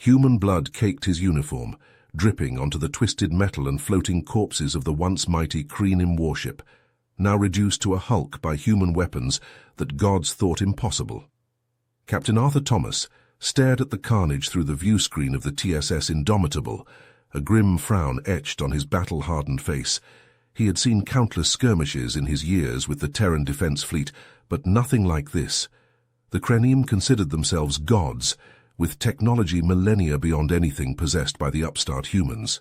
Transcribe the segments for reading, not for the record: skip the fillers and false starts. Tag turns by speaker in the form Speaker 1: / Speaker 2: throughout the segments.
Speaker 1: Human blood caked his uniform, dripping onto the twisted metal and floating corpses of the once mighty Kreenim warship, now reduced to a hulk by human weapons that gods thought impossible. Captain Arthur Thomas stared at the carnage through the view screen of the TSS Indomitable, a grim frown etched on his battle-hardened face. He had seen countless skirmishes in his years with the Terran Defense Fleet, but nothing like this. The Kreenim considered themselves gods, with technology millennia beyond anything possessed by the upstart humans.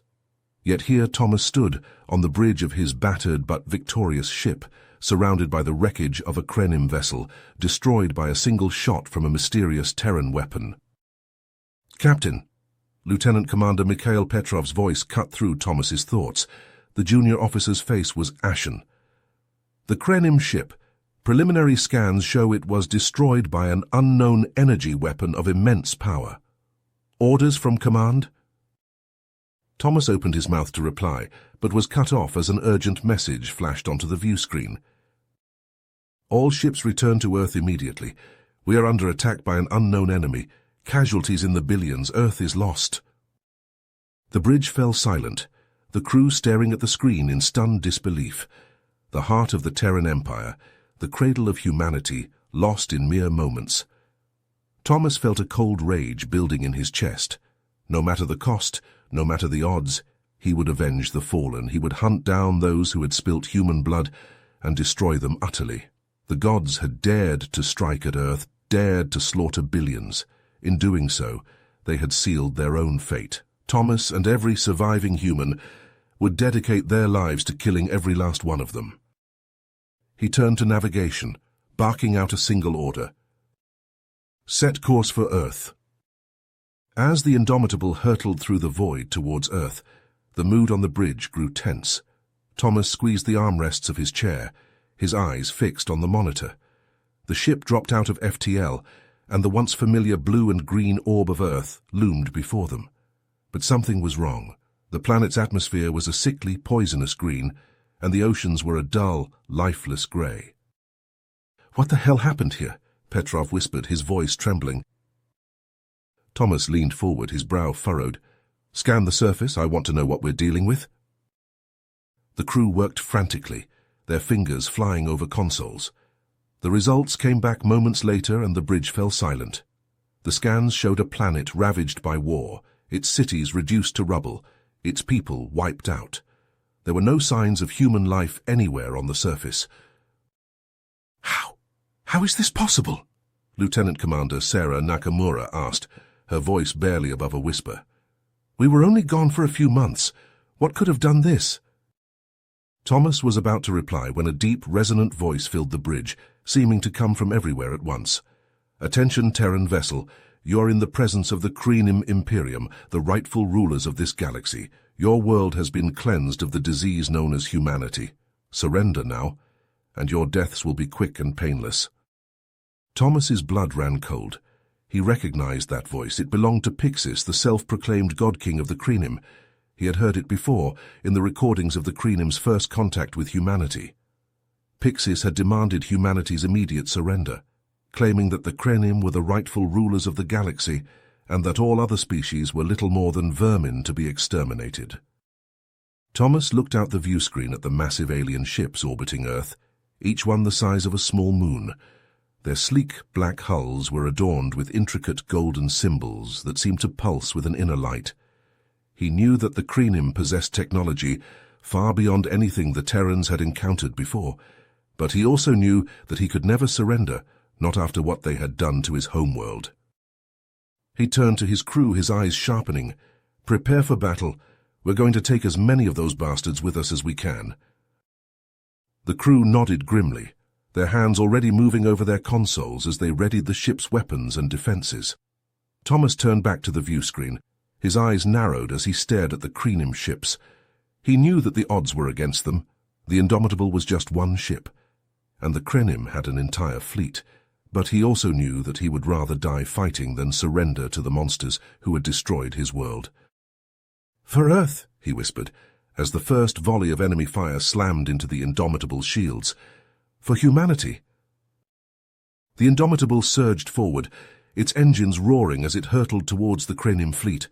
Speaker 1: Yet here Thomas stood on the bridge of his battered but victorious ship, surrounded by the wreckage of a Kreenim vessel, destroyed by a single shot from a mysterious Terran weapon. "Captain!" Lieutenant Commander Mikhail Petrov's voice cut through Thomas's thoughts. The junior officer's face was ashen. "The Kreenim ship. Preliminary scans show it was destroyed by an unknown energy weapon of immense power. Orders from command?" Thomas opened his mouth to reply, but was cut off as an urgent message flashed onto the view screen. "All ships return to Earth immediately. We are under attack by an unknown enemy. Casualties in the billions. Earth is lost." The bridge fell silent, the crew staring at the screen in stunned disbelief. The heart of the Terran Empire, the cradle of humanity, lost in mere moments. Thomas felt a cold rage building in his chest. No matter the cost, no matter the odds, he would avenge the fallen. He would hunt down those who had spilt human blood and destroy them utterly. The gods had dared to strike at Earth, dared to slaughter billions. In doing so, they had sealed their own fate. Thomas and every surviving human would dedicate their lives to killing every last one of them. He turned to navigation, barking out a single order. "Set course for Earth." As the Indomitable hurtled through the void towards Earth, the mood on the bridge grew tense. Thomas squeezed the armrests of his chair, his eyes fixed on the monitor. The ship dropped out of FTL, and the once familiar blue and green orb of Earth loomed before them. But something was wrong. The planet's atmosphere was a sickly, poisonous green, and the oceans were a dull, lifeless grey. "What the hell happened here?" Petrov whispered, his voice trembling. Thomas leaned forward, his brow furrowed. "Scan the surface. I want to know what we're dealing with." The crew worked frantically, their fingers flying over consoles. The results came back moments later, and the bridge fell silent. The scans showed a planet ravaged by war, its cities reduced to rubble, its people wiped out. There were no signs of human life anywhere on the surface. How is this possible?" Lieutenant Commander Sarah Nakamura asked, her voice barely above a whisper. "We were only gone for a few months. What could have done this?" Thomas was about to reply when a deep, resonant voice filled the bridge, seeming to come from everywhere at once. "Attention, Terran vessel. You are in the presence of the Kreenim Imperium, the rightful rulers of this galaxy. Your world has been cleansed of the disease known as humanity. Surrender now, and your deaths will be quick and painless." Thomas's blood ran cold. He recognized that voice. It belonged to Pixis, the self-proclaimed god-king of the Kreenim. He had heard it before, in the recordings of the Kreenim's first contact with humanity. Pixis had demanded humanity's immediate surrender, claiming that the Kreenim were the rightful rulers of the galaxy, and that all other species were little more than vermin to be exterminated. Thomas looked out the view screen at the massive alien ships orbiting Earth, each one the size of a small moon. Their sleek black hulls were adorned with intricate golden symbols that seemed to pulse with an inner light. He knew that the Kreenim possessed technology far beyond anything the Terrans had encountered before, but he also knew that he could never surrender, not after what they had done to his homeworld. He turned to his crew, his eyes sharpening. "Prepare for battle. We're going to take as many of those bastards with us as we can." The crew nodded grimly, their hands already moving over their consoles as they readied the ship's weapons and defenses. Thomas turned back to the view screen, his eyes narrowed as he stared at the Kreenim ships. He knew that the odds were against them. The Indomitable was just one ship, and the Kreenim had an entire fleet. But he also knew that he would rather die fighting than surrender to the monsters who had destroyed his world. "For Earth," he whispered, as the first volley of enemy fire slammed into the Indomitable's shields. "For humanity." The Indomitable surged forward, its engines roaring as it hurtled towards the Krenim fleet.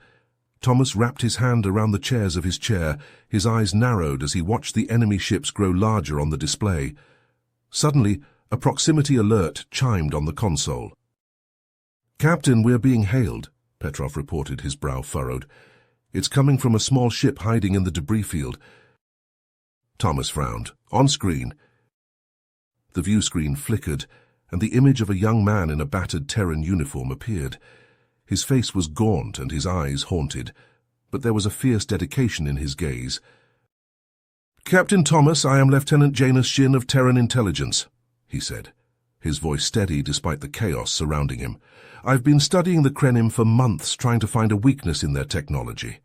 Speaker 1: Thomas wrapped his hand around the chairs of his chair, his eyes narrowed as he watched the enemy ships grow larger on the display. Suddenly, a proximity alert chimed on the console. "Captain, we're being hailed," Petrov reported, his brow furrowed. "It's coming from a small ship hiding in the debris field." Thomas frowned. "On screen." The view screen flickered, and the image of a young man in a battered Terran uniform appeared. His face was gaunt and his eyes haunted, but there was a fierce dedication in his gaze. "Captain Thomas, I am Lieutenant Janus Shin of Terran Intelligence," he said, his voice steady despite the chaos surrounding him. "I've been studying the Krenim for months, trying to find a weakness in their technology.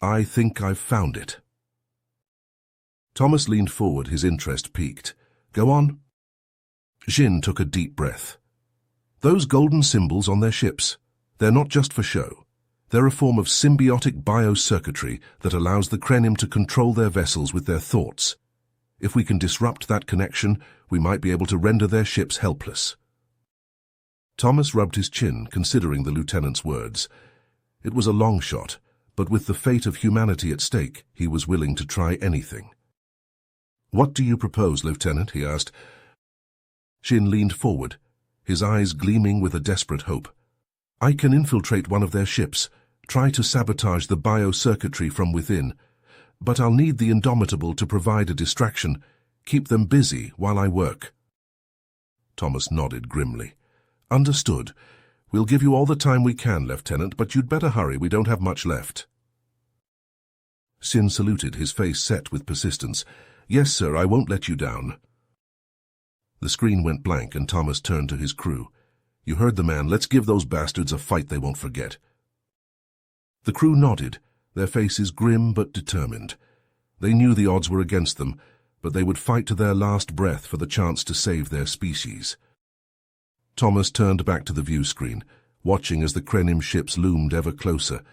Speaker 1: I think I've found it." Thomas leaned forward, his interest piqued. "Go on." Shin took a deep breath. "Those golden symbols on their ships, they're not just for show. They're a form of symbiotic biocircuitry that allows the Krenim to control their vessels with their thoughts. If we can disrupt that connection, we might be able to render their ships helpless." Thomas rubbed his chin, considering the lieutenant's words. It was a long shot, but with the fate of humanity at stake, he was willing to try anything. "What do you propose, Lieutenant?" he asked. Shin leaned forward, his eyes gleaming with a desperate hope. "I can infiltrate one of their ships, try to sabotage the biocircuitry from within, but I'll need the Indomitable to provide a distraction, keep them busy while I work." Thomas nodded grimly. "Understood. We'll give you all the time we can, Lieutenant, but you'd better hurry, we don't have much left." Shin saluted, his face set with persistence. "Yes, sir, I won't let you down." The screen went blank and Thomas turned to his crew. "You heard the man. Let's give those bastards a fight they won't forget." The crew nodded, their faces grim but determined. They knew the odds were against them, but they would fight to their last breath for the chance to save their species. Thomas turned back to the view screen, watching as the Krenim ships loomed ever closer.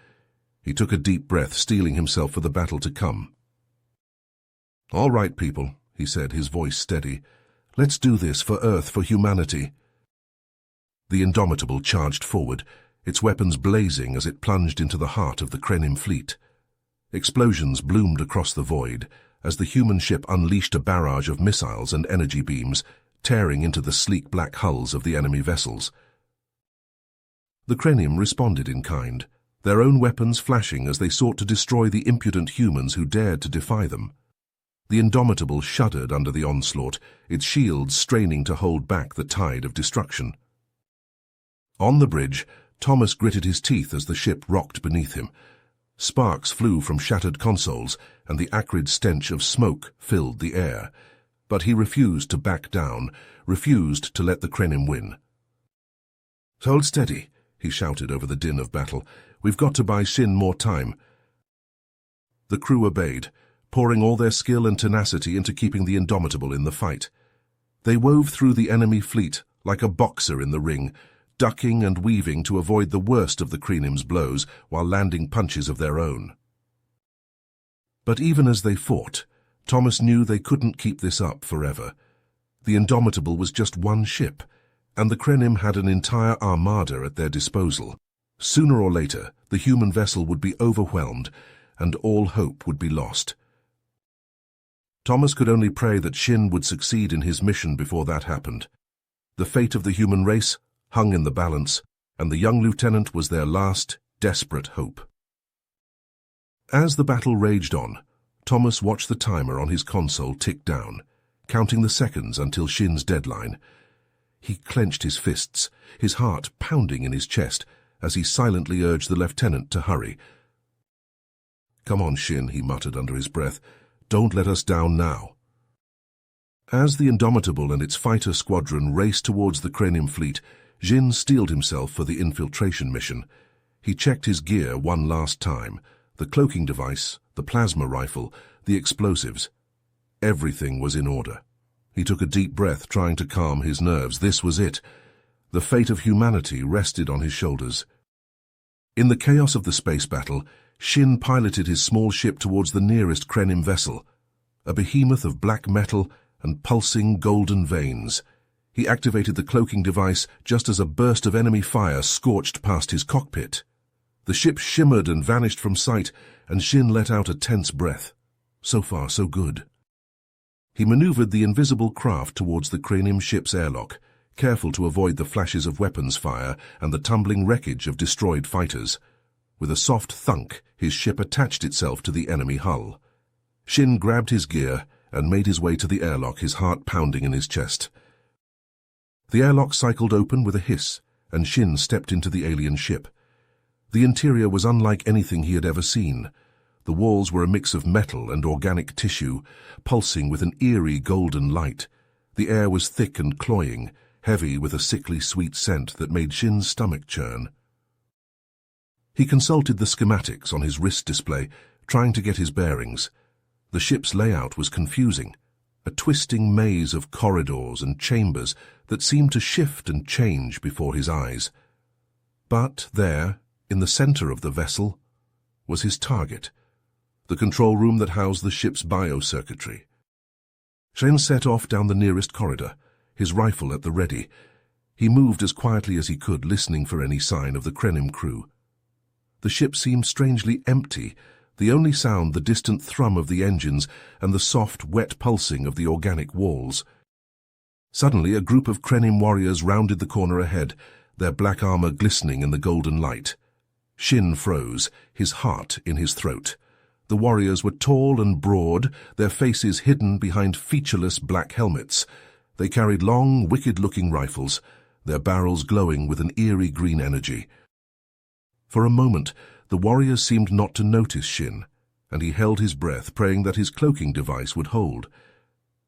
Speaker 1: He took a deep breath, steeling himself for the battle to come. "All right, people," he said, his voice steady. "Let's do this for Earth, for humanity." The Indomitable charged forward, its weapons blazing as it plunged into the heart of the Krenim fleet. Explosions bloomed across the void as the human ship unleashed a barrage of missiles and energy beams, tearing into the sleek black hulls of the enemy vessels. The Krenim responded in kind, their own weapons flashing as they sought to destroy the impudent humans who dared to defy them. The Indomitable shuddered under the onslaught, its shields straining to hold back the tide of destruction. On the bridge, Thomas gritted his teeth as the ship rocked beneath him. Sparks flew from shattered consoles, and the acrid stench of smoke filled the air. But he refused to back down, refused to let the Krenim win. "Hold steady," he shouted over the din of battle. "We've got to buy Shin more time." The crew obeyed, pouring all their skill and tenacity into keeping the Indomitable in the fight. They wove through the enemy fleet like a boxer in the ring, ducking and weaving to avoid the worst of the Krenim's blows while landing punches of their own. But even as they fought, Thomas knew they couldn't keep this up forever. The Indomitable was just one ship, and the Krenim had an entire armada at their disposal. Sooner or later, the human vessel would be overwhelmed, and all hope would be lost. Thomas could only pray that Shin would succeed in his mission before that happened. The fate of the human race hung in the balance, and the young lieutenant was their last, desperate hope. As the battle raged on, Thomas watched the timer on his console tick down, counting the seconds until Shin's deadline. He clenched his fists, his heart pounding in his chest, as he silently urged the lieutenant to hurry. "Come on, Shin," he muttered under his breath. "Don't let us down now." As the Indomitable and its fighter squadron raced towards the Krenim fleet, Jin steeled himself for the infiltration mission. He checked his gear one last time, the cloaking device, the plasma rifle, the explosives. Everything was in order. He took a deep breath, trying to calm his nerves. This was it. The fate of humanity rested on his shoulders. In the chaos of the space battle, Shin piloted his small ship towards the nearest Krenim vessel, a behemoth of black metal and pulsing golden veins. He activated the cloaking device just as a burst of enemy fire scorched past his cockpit. The ship shimmered and vanished from sight, and Shin let out a tense breath. So far, so good. He maneuvered the invisible craft towards the Cranium ship's airlock, careful to avoid the flashes of weapons fire and the tumbling wreckage of destroyed fighters. With a soft thunk, his ship attached itself to the enemy hull. Shin grabbed his gear and made his way to the airlock, his heart pounding in his chest. The airlock cycled open with a hiss, and Shin stepped into the alien ship. The interior was unlike anything he had ever seen. The walls were a mix of metal and organic tissue, pulsing with an eerie golden light. The air was thick and cloying, heavy with a sickly sweet scent that made Shin's stomach churn. He consulted the schematics on his wrist display, trying to get his bearings. The ship's layout was confusing, a twisting maze of corridors and chambers that seemed to shift and change before his eyes. But there, in the center of the vessel, was his target, the control room that housed the ship's biocircuitry. Shin set off down the nearest corridor, his rifle at the ready. He moved as quietly as he could, listening for any sign of the Krenim crew. The ship seemed strangely empty, the only sound the distant thrum of the engines and the soft, wet pulsing of the organic walls. Suddenly, a group of Krenim warriors rounded the corner ahead, their black armor glistening in the golden light. Shin froze, his heart in his throat. The warriors were tall and broad, their faces hidden behind featureless black helmets. They carried long, wicked-looking rifles, their barrels glowing with an eerie green energy. For a moment, the warriors seemed not to notice Shin, and he held his breath, praying that his cloaking device would hold.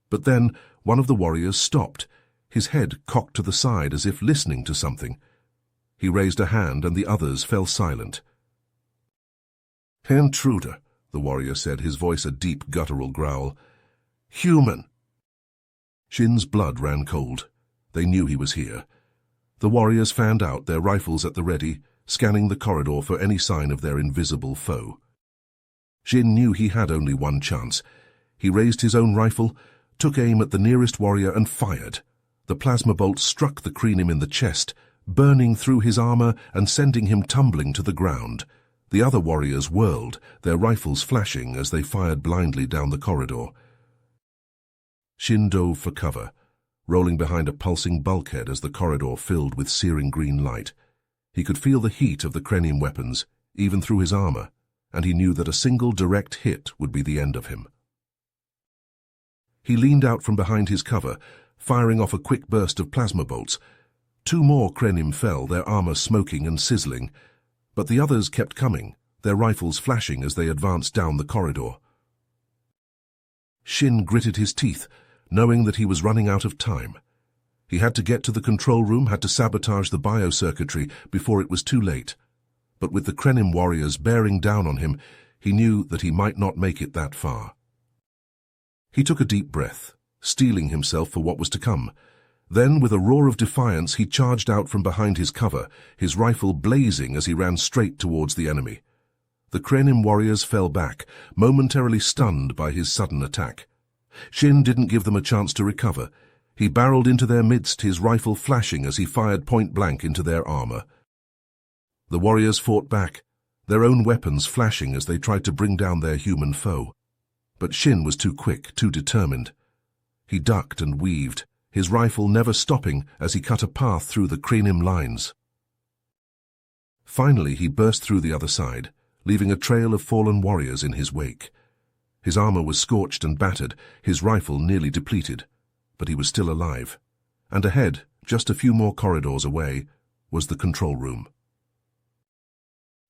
Speaker 1: But then one of the warriors stopped, his head cocked to the side as if listening to something. He raised a hand, and the others fell silent. "Intruder," the warrior said, his voice a deep, guttural growl. "Human." Shin's blood ran cold. They knew he was here. The warriors fanned out, their rifles at the ready, scanning the corridor for any sign of their invisible foe. Shin knew he had only one chance. He raised his own rifle, took aim at the nearest warrior, and fired. The plasma bolt struck the Krenim in the chest, burning through his armor and sending him tumbling to the ground. The other warriors whirled, their rifles flashing as they fired blindly down the corridor. Shin dove for cover, rolling behind a pulsing bulkhead as the corridor filled with searing green light. He could feel the heat of the Krenim weapons, even through his armor, and he knew that a single direct hit would be the end of him. He leaned out from behind his cover, firing off a quick burst of plasma bolts. 2 more Krenim fell, their armor smoking and sizzling, but the others kept coming, their rifles flashing as they advanced down the corridor. Shin gritted his teeth, knowing that he was running out of time. He had to get to the control room, had to sabotage the biocircuitry before it was too late. But with the Krenim warriors bearing down on him, he knew that he might not make it that far. He took a deep breath, steeling himself for what was to come. Then, with a roar of defiance, he charged out from behind his cover, his rifle blazing as he ran straight towards the enemy. The Krenim warriors fell back, momentarily stunned by his sudden attack. Shin didn't give them a chance to recover. He barreled into their midst, his rifle flashing as he fired point-blank into their armor. The warriors fought back, their own weapons flashing as they tried to bring down their human foe. But Shin was too quick, too determined. He ducked and weaved, his rifle never stopping as he cut a path through the Krenim lines. Finally, he burst through the other side, leaving a trail of fallen warriors in his wake. His armor was scorched and battered, his rifle nearly depleted, but he was still alive. And ahead, just a few more corridors away, was the control room.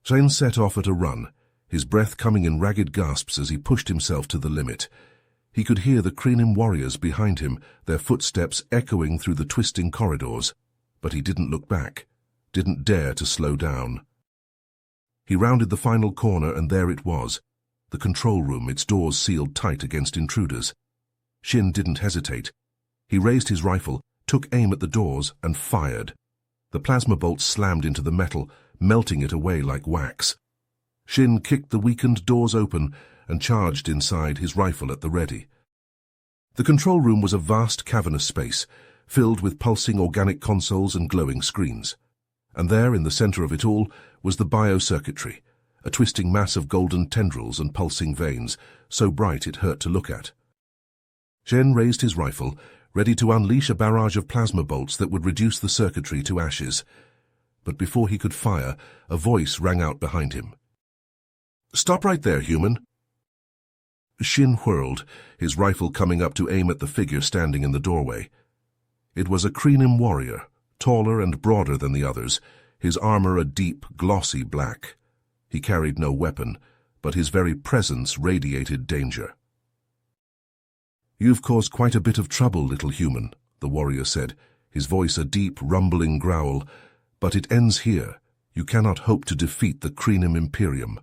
Speaker 1: Shin set off at a run, his breath coming in ragged gasps as he pushed himself to the limit. He could hear the Krenim warriors behind him, their footsteps echoing through the twisting corridors, but he didn't look back, didn't dare to slow down. He rounded the final corner, and there it was, the control room, its doors sealed tight against intruders. Shin didn't hesitate. He raised his rifle, took aim at the doors, and fired. The plasma bolts slammed into the metal, melting it away like wax. Shin kicked the weakened doors open and charged inside, his rifle at the ready. The control room was a vast cavernous space, filled with pulsing organic consoles and glowing screens. And there, in the center of it all, was the biocircuitry, a twisting mass of golden tendrils and pulsing veins, so bright it hurt to look at. Shen raised his rifle, ready to unleash a barrage of plasma bolts that would reduce the circuitry to ashes. But before he could fire, a voice rang out behind him. "Stop right there, human!" Shin whirled, his rifle coming up to aim at the figure standing in the doorway. It was a Kreenim warrior, taller and broader than the others, his armor a deep, glossy black. He carried no weapon, but his very presence radiated danger. "You've caused quite a bit of trouble, little human," the warrior said, his voice a deep, rumbling growl. "But it ends here. You cannot hope to defeat the Kreenim Imperium."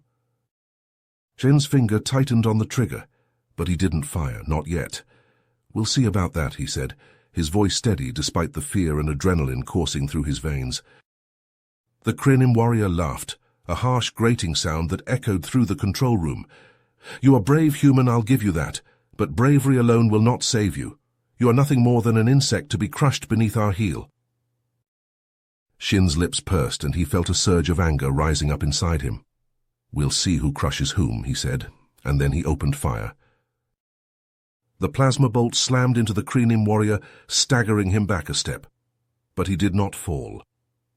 Speaker 1: Shen's finger tightened on the trigger, but he didn't fire, not yet. "We'll see about that," he said, his voice steady despite the fear and adrenaline coursing through his veins. The Kreenim warrior laughed, a harsh grating sound that echoed through the control room. "You are brave, human, I'll give you that, but bravery alone will not save you. You are nothing more than an insect to be crushed beneath our heel." Shin's lips pursed, and he felt a surge of anger rising up inside him. "We'll see who crushes whom," he said, and then he opened fire. The plasma bolt slammed into the Kreenim warrior, staggering him back a step. But he did not fall.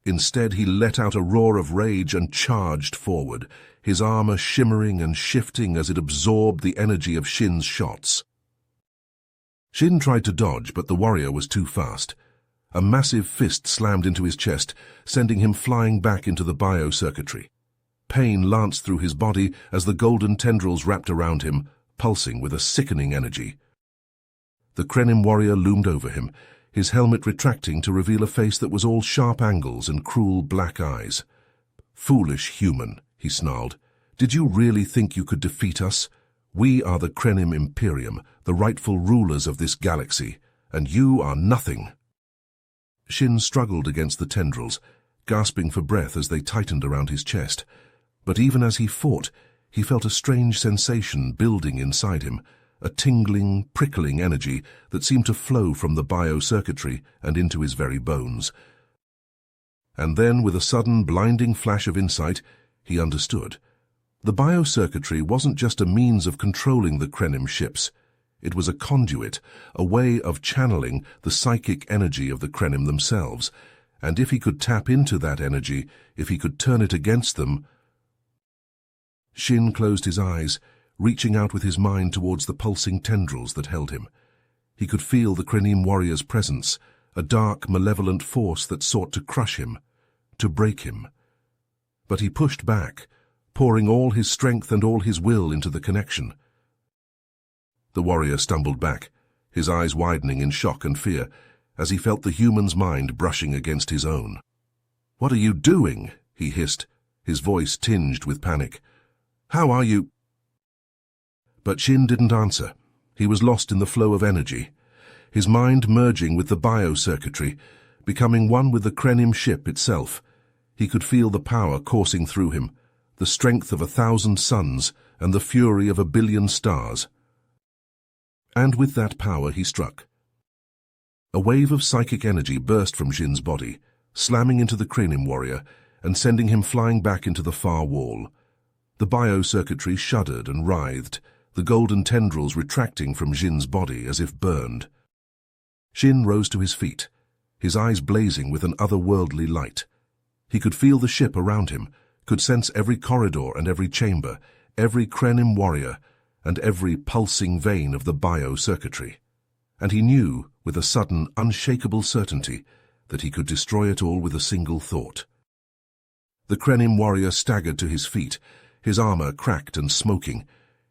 Speaker 1: Instead, he let out a roar of rage and charged forward, his armor shimmering and shifting as it absorbed the energy of Shin's shots. Shin tried to dodge, but the warrior was too fast. A massive fist slammed into his chest, sending him flying back into the biocircuitry. Pain lanced through his body as the golden tendrils wrapped around him, pulsing with a sickening energy. The Kreenim warrior loomed over him, his helmet retracting to reveal a face that was all sharp angles and cruel black eyes. "Foolish human," he snarled. "Did you really think you could defeat us? We are the Kreenim Imperium, the rightful rulers of this galaxy, and you are nothing." Shin struggled against the tendrils, gasping for breath as they tightened around his chest. But even as he fought, he felt a strange sensation building inside him, a tingling, prickling energy that seemed to flow from the biocircuitry and into his very bones. And then, with a sudden, blinding flash of insight, he understood. The biocircuitry wasn't just a means of controlling the Kreenim ships. It was a conduit, a way of channeling the psychic energy of the Kreenim themselves. And if he could tap into that energy, if he could turn it against them... Shin closed his eyes, reaching out with his mind towards the pulsing tendrils that held him. He could feel the Kreenim warrior's presence, a dark, malevolent force that sought to crush him, to break him. But he pushed back, pouring all his strength and all his will into the connection. The warrior stumbled back, his eyes widening in shock and fear, as he felt the human's mind brushing against his own. "What are you doing?" he hissed, his voice tinged with panic. "How are you—" But Shin didn't answer. He was lost in the flow of energy, his mind merging with the biocircuitry, becoming one with the Kreenim ship itself. He could feel the power coursing through him, the strength of 1,000 suns and the fury of 1,000,000,000 stars. And with that power he struck. A wave of psychic energy burst from Shin's body, slamming into the Kreenim warrior and sending him flying back into the far wall. The biocircuitry shuddered and writhed, the golden tendrils retracting from Shin's body as if burned. Shin rose to his feet, his eyes blazing with an otherworldly light. He could feel the ship around him, could sense every corridor and every chamber, every Kreenim warrior, and every pulsing vein of the biocircuitry. And he knew, with a sudden, unshakable certainty, that he could destroy it all with a single thought. The Kreenim warrior staggered to his feet, his armor cracked and smoking.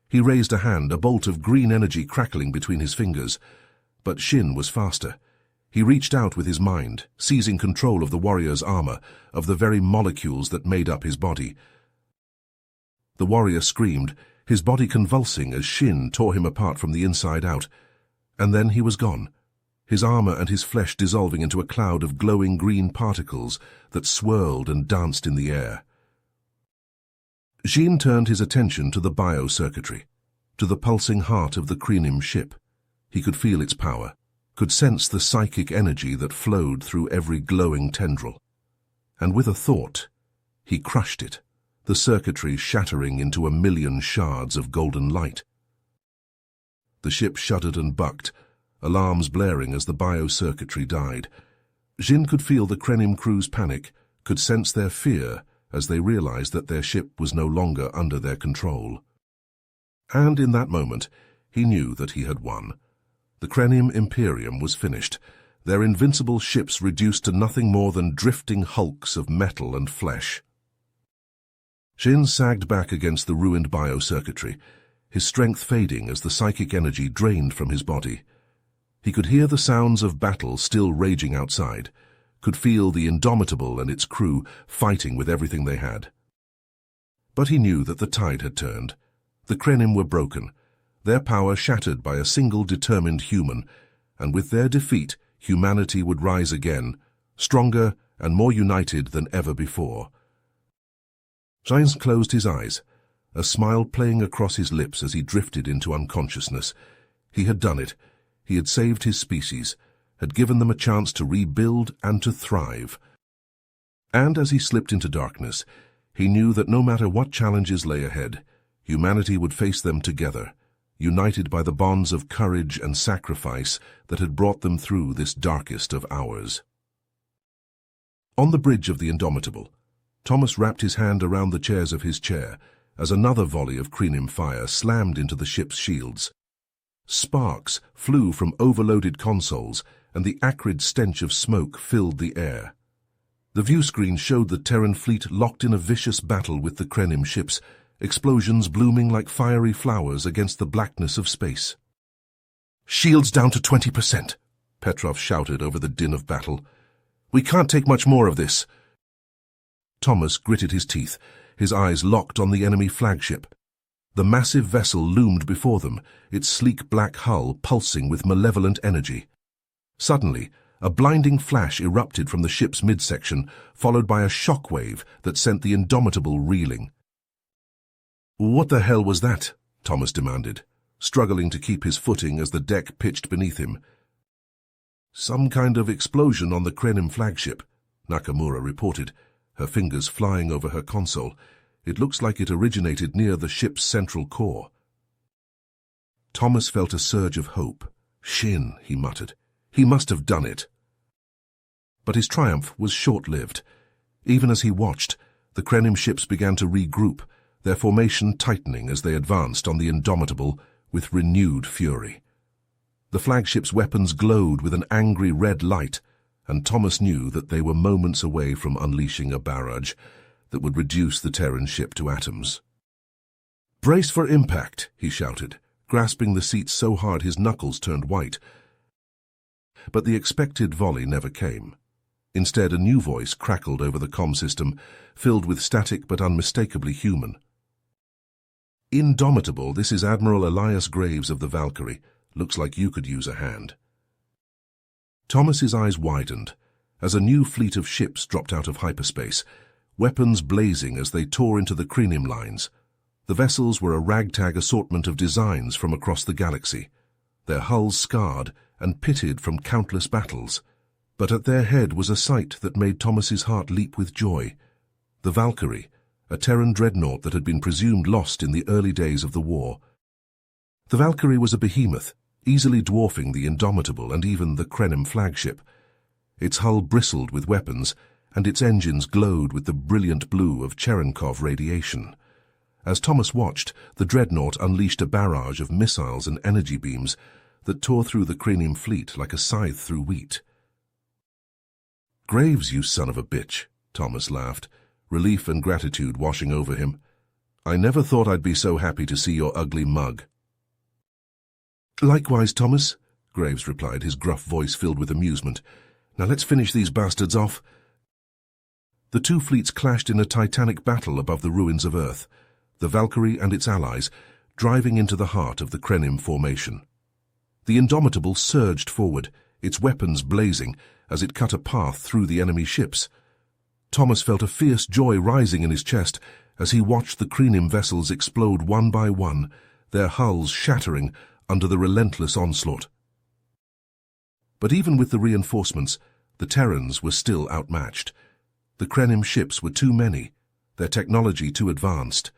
Speaker 1: He raised a hand, a bolt of green energy crackling between his fingers. But Shin was faster. He reached out with his mind, seizing control of the warrior's armor, of the very molecules that made up his body. The warrior screamed, his body convulsing as Shin tore him apart from the inside out. And then he was gone, his armor and his flesh dissolving into a cloud of glowing green particles that swirled and danced in the air. Shin turned his attention to the biocircuitry, to the pulsing heart of the Kreenim ship. He could feel its power, could sense the psychic energy that flowed through every glowing tendril. And with a thought, he crushed it, the circuitry shattering into 1,000,000 shards of golden light. The ship shuddered and bucked, alarms blaring as the biocircuitry died. Jin could feel the Krenim crew's panic, could sense their fear as they realized that their ship was no longer under their control. And in that moment, he knew that he had won. The Krenim Imperium was finished, their invincible ships reduced to nothing more than drifting hulks of metal and flesh. Jin sagged back against the ruined biocircuitry, his strength fading as the psychic energy drained from his body. He could hear the sounds of battle still raging outside, could feel the Indomitable and its crew fighting with everything they had. But he knew that the tide had turned. The Krenim were broken, their power shattered by a single determined human, and with their defeat, humanity would rise again, stronger and more united than ever before. Jin closed his eyes, a smile playing across his lips as he drifted into unconsciousness. He had done it. He had saved his species, had given them a chance to rebuild and to thrive. And as he slipped into darkness, he knew that no matter what challenges lay ahead, humanity would face them together, united by the bonds of courage and sacrifice that had brought them through this darkest of hours. On the bridge of the Indomitable, Thomas wrapped his hand around the chairs of his chair as another volley of Krenim fire slammed into the ship's shields. Sparks flew from overloaded consoles, and the acrid stench of smoke filled the air. The viewscreen showed the Terran fleet locked in a vicious battle with the Krenim ships, explosions blooming like fiery flowers against the blackness of space. "Shields down to 20%, Petrov shouted over the din of battle. "We can't take much more of this." Thomas gritted his teeth, his eyes locked on the enemy flagship. The massive vessel loomed before them, its sleek black hull pulsing with malevolent energy. Suddenly, a blinding flash erupted from the ship's midsection, followed by a shockwave that sent the Indomitable reeling. "What the hell was that?" Thomas demanded, struggling to keep his footing as the deck pitched beneath him. "Some kind of explosion on the Krenim flagship," Nakamura reported, her fingers flying over her console. "It looks like it originated near the ship's central core." Thomas felt a surge of hope. "Shin," he muttered. "He must have done it." But his triumph was short-lived. Even as he watched, the Krenim ships began to regroup, their formation tightening as they advanced on the Indomitable with renewed fury. The flagship's weapons glowed with an angry red light, and Thomas knew that they were moments away from unleashing a barrage that would reduce the Terran ship to atoms. "Brace for impact," he shouted, grasping the seat so hard his knuckles turned white. But the expected volley never came. Instead, a new voice crackled over the comm system, filled with static but unmistakably human. "Indomitable, this is Admiral Elias Graves of the Valkyrie. Looks like you could use a hand." Thomas's eyes widened as a new fleet of ships dropped out of hyperspace, weapons blazing as they tore into the Krenim lines. The vessels were a ragtag assortment of designs from across the galaxy, their hulls scarred and pitted from countless battles. But at their head was a sight that made Thomas's heart leap with joy. The Valkyrie, a Terran dreadnought that had been presumed lost in the early days of the war. The Valkyrie was a behemoth, easily dwarfing the Indomitable and even the Krenim flagship. Its hull bristled with weapons, and its engines glowed with the brilliant blue of Cherenkov radiation. As Thomas watched, the dreadnought unleashed a barrage of missiles and energy beams that tore through the Krenim fleet like a scythe through wheat. "Graves, you son of a bitch," Thomas laughed, relief and gratitude washing over him. "I never thought I'd be so happy to see your ugly mug." "Likewise, Thomas," Graves replied, his gruff voice filled with amusement. "Now let's finish these bastards off." The two fleets clashed in a titanic battle above the ruins of Earth, the Valkyrie and its allies driving into the heart of the Krenim formation. The Indomitable surged forward, its weapons blazing, as it cut a path through the enemy ships. Thomas felt a fierce joy rising in his chest as he watched the Krenim vessels explode one by one, their hulls shattering under the relentless onslaught. But even with the reinforcements, the Terrans were still outmatched. The Krenim ships were too many, their technology too advanced.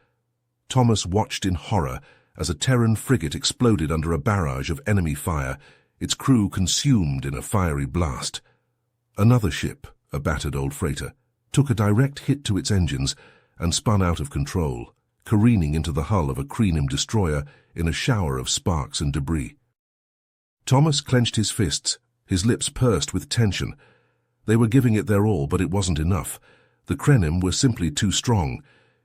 Speaker 1: Thomas watched in horror as a Terran frigate exploded under a barrage of enemy fire, its crew consumed in a fiery blast. Another ship, a battered old freighter, took a direct hit to its engines and spun out of control, careening into the hull of a Krenim destroyer in a shower of sparks and debris. Thomas clenched his fists, his lips pursed with tension. They were giving it their all, but it wasn't enough. The Krenim were simply too strong.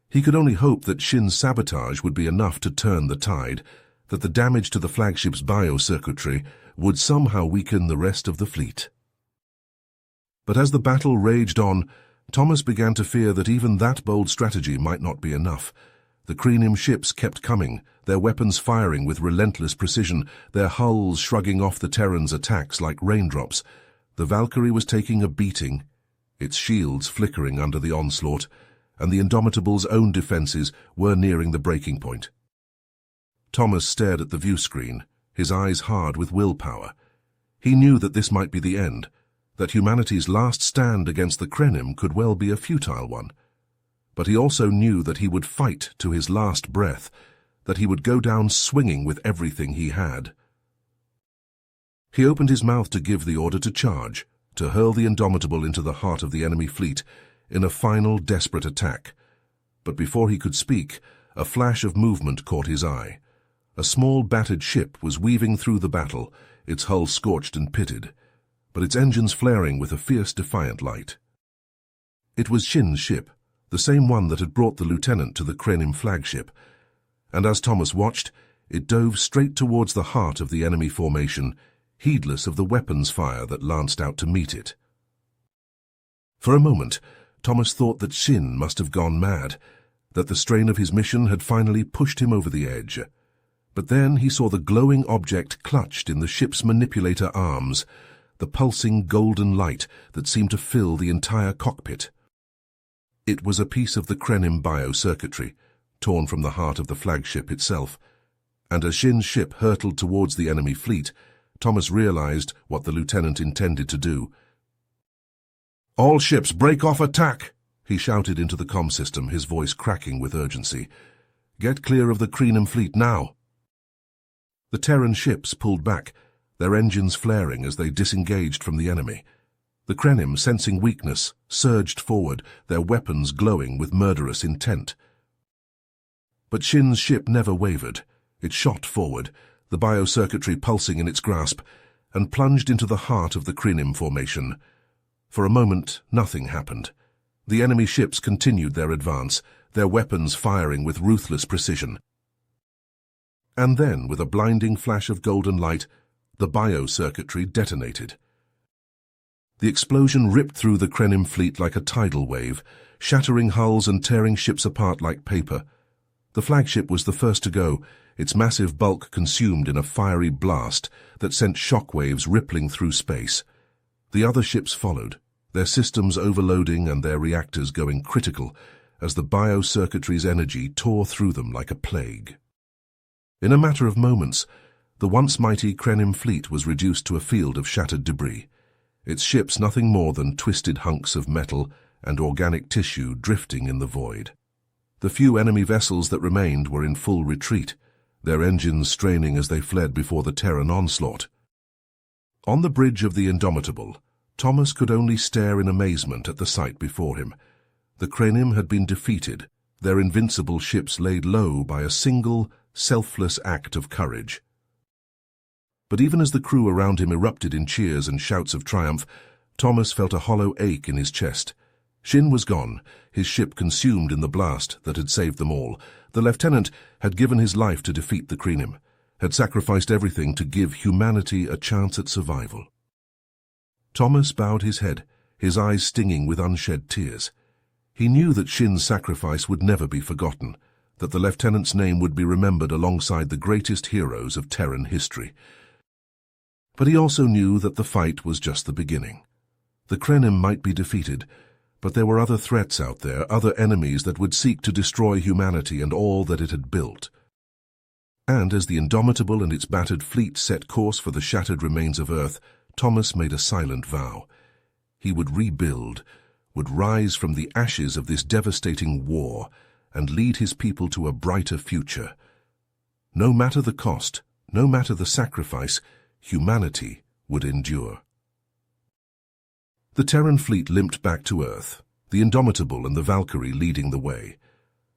Speaker 1: He could only hope that Shin's sabotage would be enough to turn the tide, that the damage to the flagship's biocircuitry would somehow weaken the rest of the fleet. But as the battle raged on, Thomas began to fear that even that bold strategy might not be enough. The Krenim ships kept coming, their weapons firing with relentless precision, their hulls shrugging off the Terrans' attacks like raindrops. The Valkyrie was taking a beating, its shields flickering under the onslaught, and the Indomitable's own defenses were nearing the breaking point. Thomas stared at the view screen, his eyes hard with willpower. He knew that this might be the end, that humanity's last stand against the Krenim could well be a futile one. But he also knew that he would fight to his last breath, that he would go down swinging with everything he had. He opened his mouth to give the order to charge, to hurl the Indomitable into the heart of the enemy fleet in a final desperate attack. But before he could speak, a flash of movement caught his eye. A small battered ship was weaving through the battle, its hull scorched and pitted, but its engines flaring with a fierce defiant light. It was Shin's ship, the same one that had brought the lieutenant to the Krenim flagship, and as Thomas watched, it dove straight towards the heart of the enemy formation, heedless of the weapons fire that lanced out to meet it. For a moment, Thomas thought that Shin must have gone mad, that the strain of his mission had finally pushed him over the edge. But then he saw the glowing object clutched in the ship's manipulator arms, the pulsing golden light that seemed to fill the entire cockpit. It was a piece of the Krenim biocircuitry, torn from the heart of the flagship itself, and as Shin's ship hurtled towards the enemy fleet, Thomas realized what the lieutenant intended to do. "All ships, break off attack!" he shouted into the comm system, his voice cracking with urgency. "Get clear of the Krenim fleet now!" The Terran ships pulled back, their engines flaring as they disengaged from the enemy. The Krenim, sensing weakness, surged forward, their weapons glowing with murderous intent. But Shin's ship never wavered. It shot forward, the biocircuitry pulsing in its grasp, and plunged into the heart of the Krenim formation. For a moment, nothing happened. The enemy ships continued their advance, their weapons firing with ruthless precision. And then, with a blinding flash of golden light, the biocircuitry detonated. The explosion ripped through the Krenim fleet like a tidal wave, shattering hulls and tearing ships apart like paper. The flagship was the first to go, its massive bulk consumed in a fiery blast that sent shockwaves rippling through space. The other ships followed, their systems overloading and their reactors going critical as the biocircuitry's energy tore through them like a plague. In a matter of moments, the once mighty Krenim fleet was reduced to a field of shattered debris, its ships nothing more than twisted hunks of metal and organic tissue drifting in the void. The few enemy vessels that remained were in full retreat, their engines straining as they fled before the Terran onslaught. On the bridge of the Indomitable, Thomas could only stare in amazement at the sight before him. The Krenim had been defeated, their invincible ships laid low by a single, selfless act of courage. But even as the crew around him erupted in cheers and shouts of triumph, Thomas felt a hollow ache in his chest. Shin was gone, his ship consumed in the blast that had saved them all. The lieutenant had given his life to defeat the Krenim, had sacrificed everything to give humanity a chance at survival. Thomas bowed his head, his eyes stinging with unshed tears. He knew that Shin's sacrifice would never be forgotten, that the lieutenant's name would be remembered alongside the greatest heroes of Terran history. But he also knew that the fight was just the beginning. The Krenim might be defeated, but there were other threats out there, other enemies that would seek to destroy humanity and all that it had built. And as the Indomitable and its battered fleet set course for the shattered remains of Earth, Thomas made a silent vow. He would rebuild, would rise from the ashes of this devastating war and lead his people to a brighter future. No matter the cost, no matter the sacrifice, humanity would endure. The Terran fleet limped back to Earth, the Indomitable and the Valkyrie leading the way.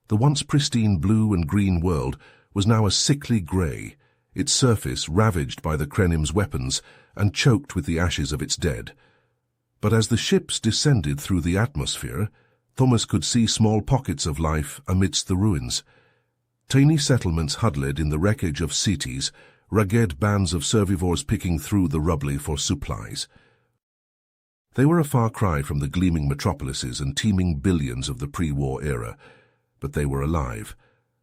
Speaker 1: The once pristine blue and green world was now a sickly grey, its surface ravaged by the Krenim's weapons and choked with the ashes of its dead. But as the ships descended through the atmosphere, Thomas could see small pockets of life amidst the ruins. Tiny settlements huddled in the wreckage of cities, rugged bands of servivores picking through the rubble for supplies. They were a far cry from the gleaming metropolises and teeming billions of the pre-war era, but they were alive.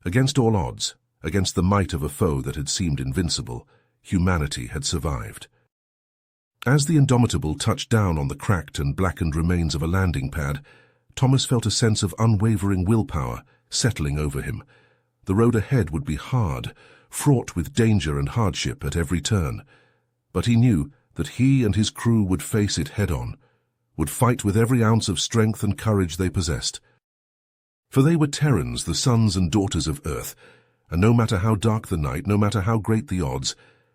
Speaker 1: Against all odds, against the might of a foe that had seemed invincible, humanity had survived. As the Indomitable touched down on the cracked and blackened remains of a landing pad, Thomas felt a sense of unwavering willpower settling over him. The road ahead would be hard, fraught with danger and hardship at every turn. But he knew that he and his crew would face it head-on, would fight with every ounce of strength and courage they possessed. For they were Terrans, the sons and daughters of Earth, and no matter how dark the night, no matter how great the odds,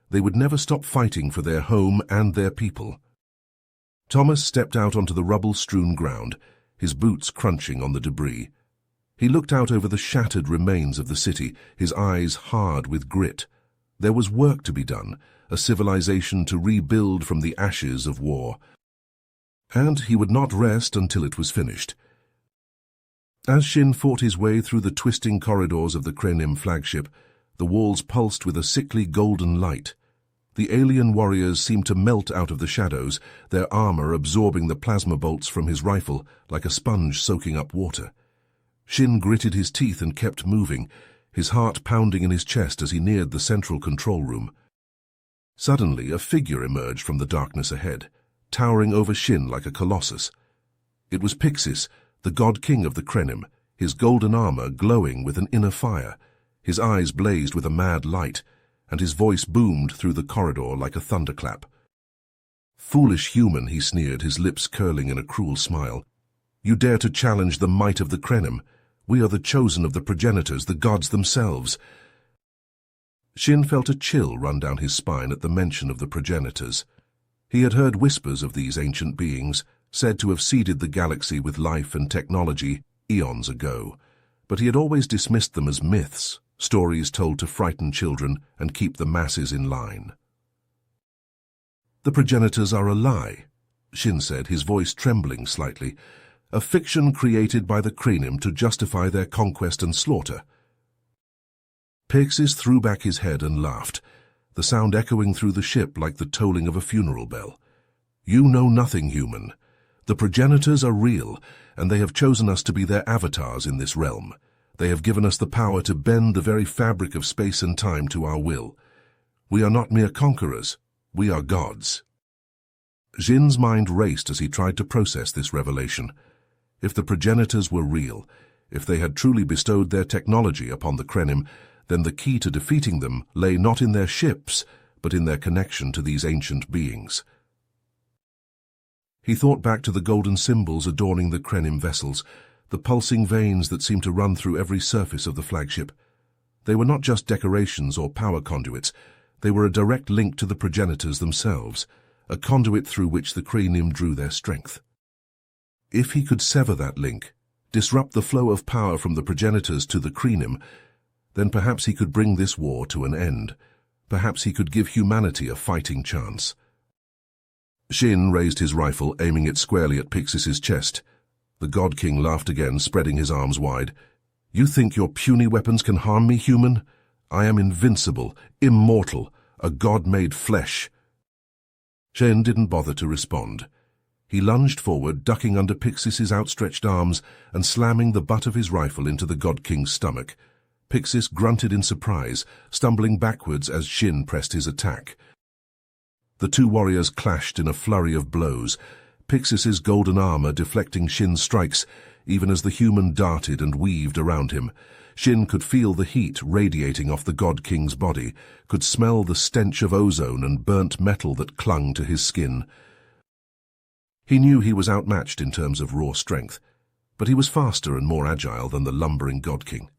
Speaker 1: they would never stop fighting for their home and their people. Thomas stepped out onto the rubble-strewn ground, his boots crunching on the debris. He looked out over the shattered remains of the city, his eyes hard with grit. There was work to be done, a civilization to rebuild from the ashes of war. And he would not rest until it was finished. As Shin fought his way through the twisting corridors of the Krenim flagship, the walls pulsed with a sickly golden light. The alien warriors seemed to melt out of the shadows, their armor absorbing the plasma bolts from his rifle like a sponge soaking up water. Shin gritted his teeth and kept moving, his heart pounding in his chest as he neared the central control room. Suddenly, a figure emerged from the darkness ahead, towering over Shin like a colossus. It was Pixis, the god king of the Krenim, his golden armor glowing with an inner fire. His eyes blazed with a mad light, and his voice boomed through the corridor like a thunderclap. "Foolish human," he sneered, his lips curling in a cruel smile. "You dare to challenge the might of the Krenim? We are the chosen of the progenitors, the gods themselves." Shin felt a chill run down his spine at the mention of the progenitors. He had heard whispers of these ancient beings, said to have seeded the galaxy with life and technology eons ago, but he had always dismissed them as myths, stories told to frighten children and keep the masses in line. "The progenitors are a lie," Shin said, his voice trembling slightly. "A fiction created by the Krenim to justify their conquest and slaughter." Pixis threw back his head and laughed, the sound echoing through the ship like the tolling of a funeral bell. "You know nothing, human. The progenitors are real, and they have chosen us to be their avatars in this realm. They have given us the power to bend the very fabric of space and time to our will. We are not mere conquerors, we are gods." Jin's mind raced as he tried to process this revelation. If the progenitors were real, if they had truly bestowed their technology upon the Krenim, then the key to defeating them lay not in their ships, but in their connection to these ancient beings. He thought back to the golden symbols adorning the Krenim vessels, the pulsing veins that seemed to run through every surface of the flagship. They were not just decorations or power conduits, they were a direct link to the progenitors themselves, a conduit through which the Krenim drew their strength. If he could sever that link, disrupt the flow of power from the progenitors to the Krenim, then perhaps he could bring this war to an end. Perhaps he could give humanity a fighting chance. Shin raised his rifle, aiming it squarely at Pixis's chest. The God King laughed again, spreading his arms wide. "You think your puny weapons can harm me, human? I am invincible, immortal, a god made flesh." Shin didn't bother to respond. He lunged forward, ducking under Pixis's outstretched arms and slamming the butt of his rifle into the God King's stomach. Pixis grunted in surprise, stumbling backwards as Shin pressed his attack. The two warriors clashed in a flurry of blows, Pixis's golden armor deflecting Shin's strikes, even as the human darted and weaved around him. Shin could feel the heat radiating off the God King's body, could smell the stench of ozone and burnt metal that clung to his skin. He knew he was outmatched in terms of raw strength, but he was faster and more agile than the lumbering God King.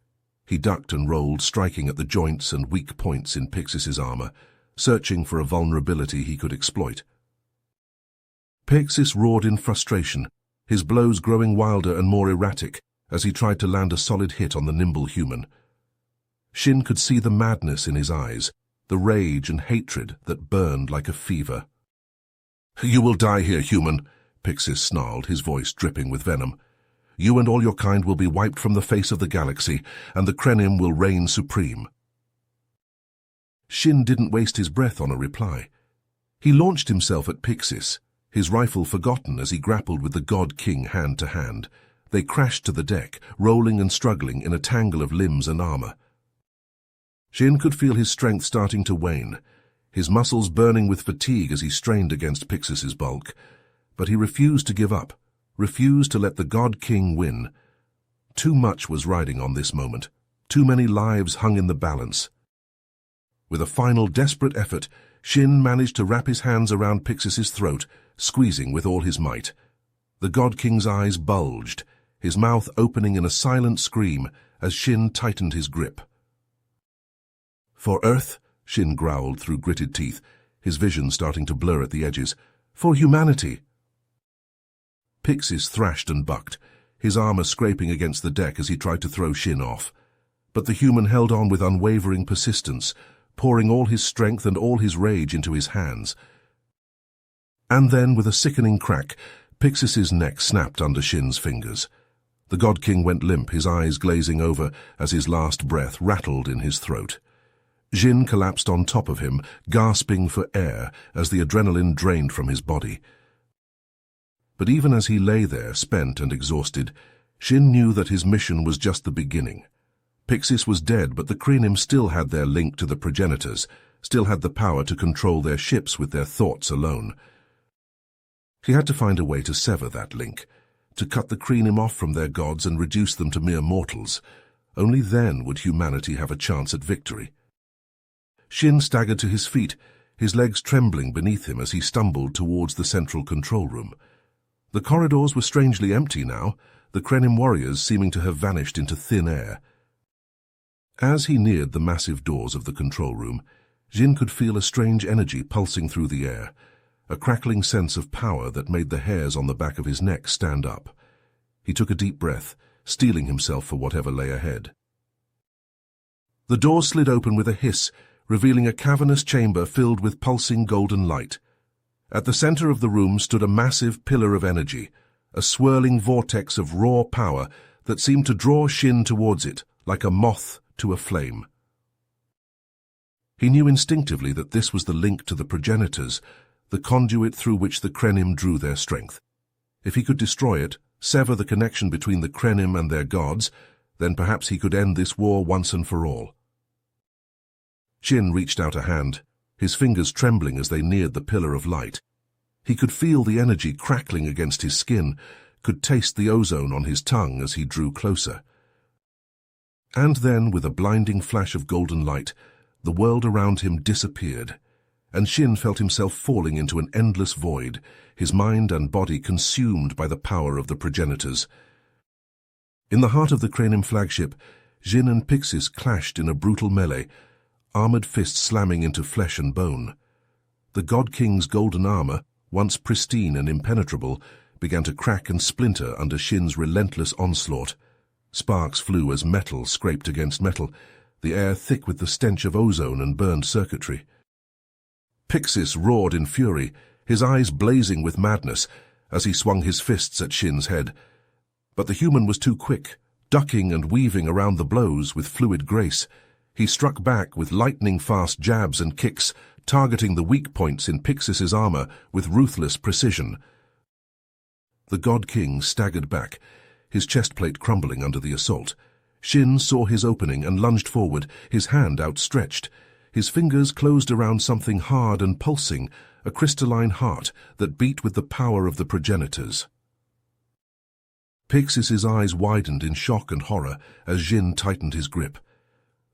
Speaker 1: He ducked and rolled, striking at the joints and weak points in Pixis's armor, searching for a vulnerability he could exploit. Pixis roared in frustration, his blows growing wilder and more erratic as he tried to land a solid hit on the nimble human. Shin could see the madness in his eyes, the rage and hatred that burned like a fever. "You will die here, human," Pixis snarled, his voice dripping with venom. "You and all your kind will be wiped from the face of the galaxy, and the Krenim will reign supreme." Shin didn't waste his breath on a reply. He launched himself at Pixis, his rifle forgotten as he grappled with the God King hand to hand. They crashed to the deck, rolling and struggling in a tangle of limbs and armor. Shin could feel his strength starting to wane, his muscles burning with fatigue as he strained against Pixis's bulk. But he refused to give up, refused to let the God King win. Too much was riding on this moment. Too many lives hung in the balance. With a final desperate effort, Shin managed to wrap his hands around Pixis's throat, squeezing with all his might. The God King's eyes bulged, his mouth opening in a silent scream as Shin tightened his grip. "For Earth," Shin growled through gritted teeth, his vision starting to blur at the edges. "For humanity." Pixis thrashed and bucked, his armor scraping against the deck as he tried to throw Shin off. But the human held on with unwavering persistence, pouring all his strength and all his rage into his hands. And then, with a sickening crack, Pixis's neck snapped under Shin's fingers. The God King went limp, his eyes glazing over as his last breath rattled in his throat. Shin collapsed on top of him, gasping for air as the adrenaline drained from his body. But even as he lay there, spent and exhausted, Shin knew that his mission was just the beginning. Pixis was dead, but the Krenim still had their link to the progenitors, still had the power to control their ships with their thoughts alone. He had to find a way to sever that link, to cut the Krenim off from their gods and reduce them to mere mortals. Only then would humanity have a chance at victory. Shin staggered to his feet, his legs trembling beneath him as he stumbled towards the central control room. The corridors were strangely empty now, the Krenim warriors seeming to have vanished into thin air. As he neared the massive doors of the control room, Shin could feel a strange energy pulsing through the air, a crackling sense of power that made the hairs on the back of his neck stand up. He took a deep breath, steeling himself for whatever lay ahead. The door slid open with a hiss, revealing a cavernous chamber filled with pulsing golden light. At the center of the room stood a massive pillar of energy, a swirling vortex of raw power that seemed to draw Shin towards it, like a moth to a flame. He knew instinctively that this was the link to the progenitors, the conduit through which the Krenim drew their strength. If he could destroy it, sever the connection between the Krenim and their gods, then perhaps he could end this war once and for all. Shin reached out a hand, his fingers trembling as they neared the pillar of light. He could feel the energy crackling against his skin, could taste the ozone on his tongue as he drew closer. And then, with a blinding flash of golden light, the world around him disappeared, and Shin felt himself falling into an endless void, his mind and body consumed by the power of the progenitors. In the heart of the Krenim flagship, Shin and Pixis clashed in a brutal melee, armored fists slamming into flesh and bone. The God King's golden armor, once pristine and impenetrable, began to crack and splinter under Shin's relentless onslaught. Sparks flew as metal scraped against metal, the air thick with the stench of ozone and burned circuitry. Pixis roared in fury, his eyes blazing with madness, as he swung his fists at Shin's head. But the human was too quick, ducking and weaving around the blows with fluid grace. He struck back with lightning-fast jabs and kicks, targeting the weak points in Pixis's armor with ruthless precision. The God King staggered back, his chestplate crumbling under the assault. Shin saw his opening and lunged forward, his hand outstretched. His fingers closed around something hard and pulsing, a crystalline heart that beat with the power of the progenitors. Pixis's eyes widened in shock and horror as Jin tightened his grip.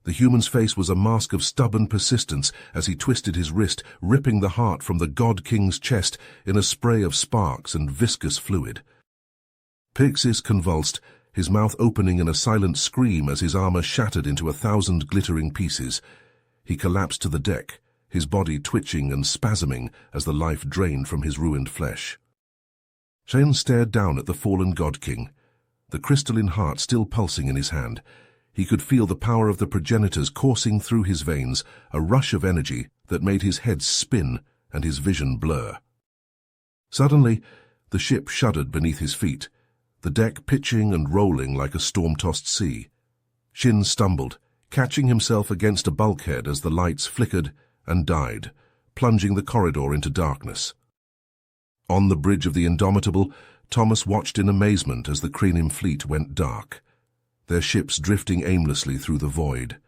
Speaker 1: The human's face was a mask of stubborn persistence as he twisted his wrist, ripping the heart from the God King's chest in a spray of sparks and viscous fluid. Pixis convulsed, his mouth opening in a silent scream as his armor shattered into 1,000 glittering pieces. He collapsed to the deck, his body twitching and spasming as the life drained from his ruined flesh. Shen stared down at the fallen God King, the crystalline heart still pulsing in his hand. He could feel the power of the progenitors coursing through his veins, a rush of energy that made his head spin and his vision blur. Suddenly, the ship shuddered beneath his feet, the deck pitching and rolling like a storm-tossed sea. Shin stumbled, catching himself against a bulkhead as the lights flickered and died, plunging the corridor into darkness. On the bridge of the Indomitable, Thomas watched in amazement as the Krenim fleet went dark, their ships drifting aimlessly through the void.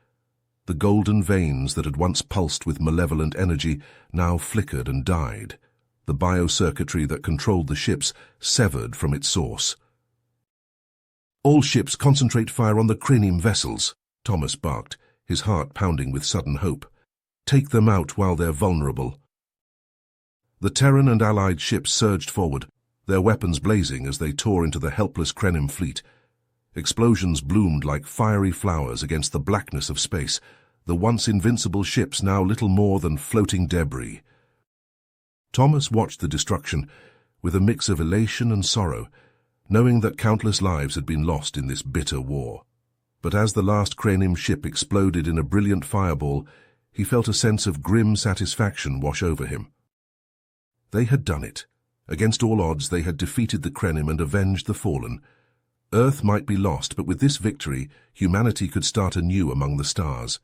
Speaker 1: The golden veins that had once pulsed with malevolent energy now flickered and died, the biocircuitry that controlled the ships severed from its source. "All ships concentrate fire on the Krenim vessels," Thomas barked, his heart pounding with sudden hope. "Take them out while they're vulnerable." The Terran and allied ships surged forward, their weapons blazing as they tore into the helpless Krenim fleet. Explosions bloomed like fiery flowers against the blackness of space, the once invincible ships now little more than floating debris. Thomas watched the destruction with a mix of elation and sorrow, knowing that countless lives had been lost in this bitter war. But as the last Krenim ship exploded in a brilliant fireball, he felt a sense of grim satisfaction wash over him. They had done it. Against all odds, they had defeated the Krenim and avenged the fallen. Earth might be lost, but with this victory, humanity could start anew among the stars.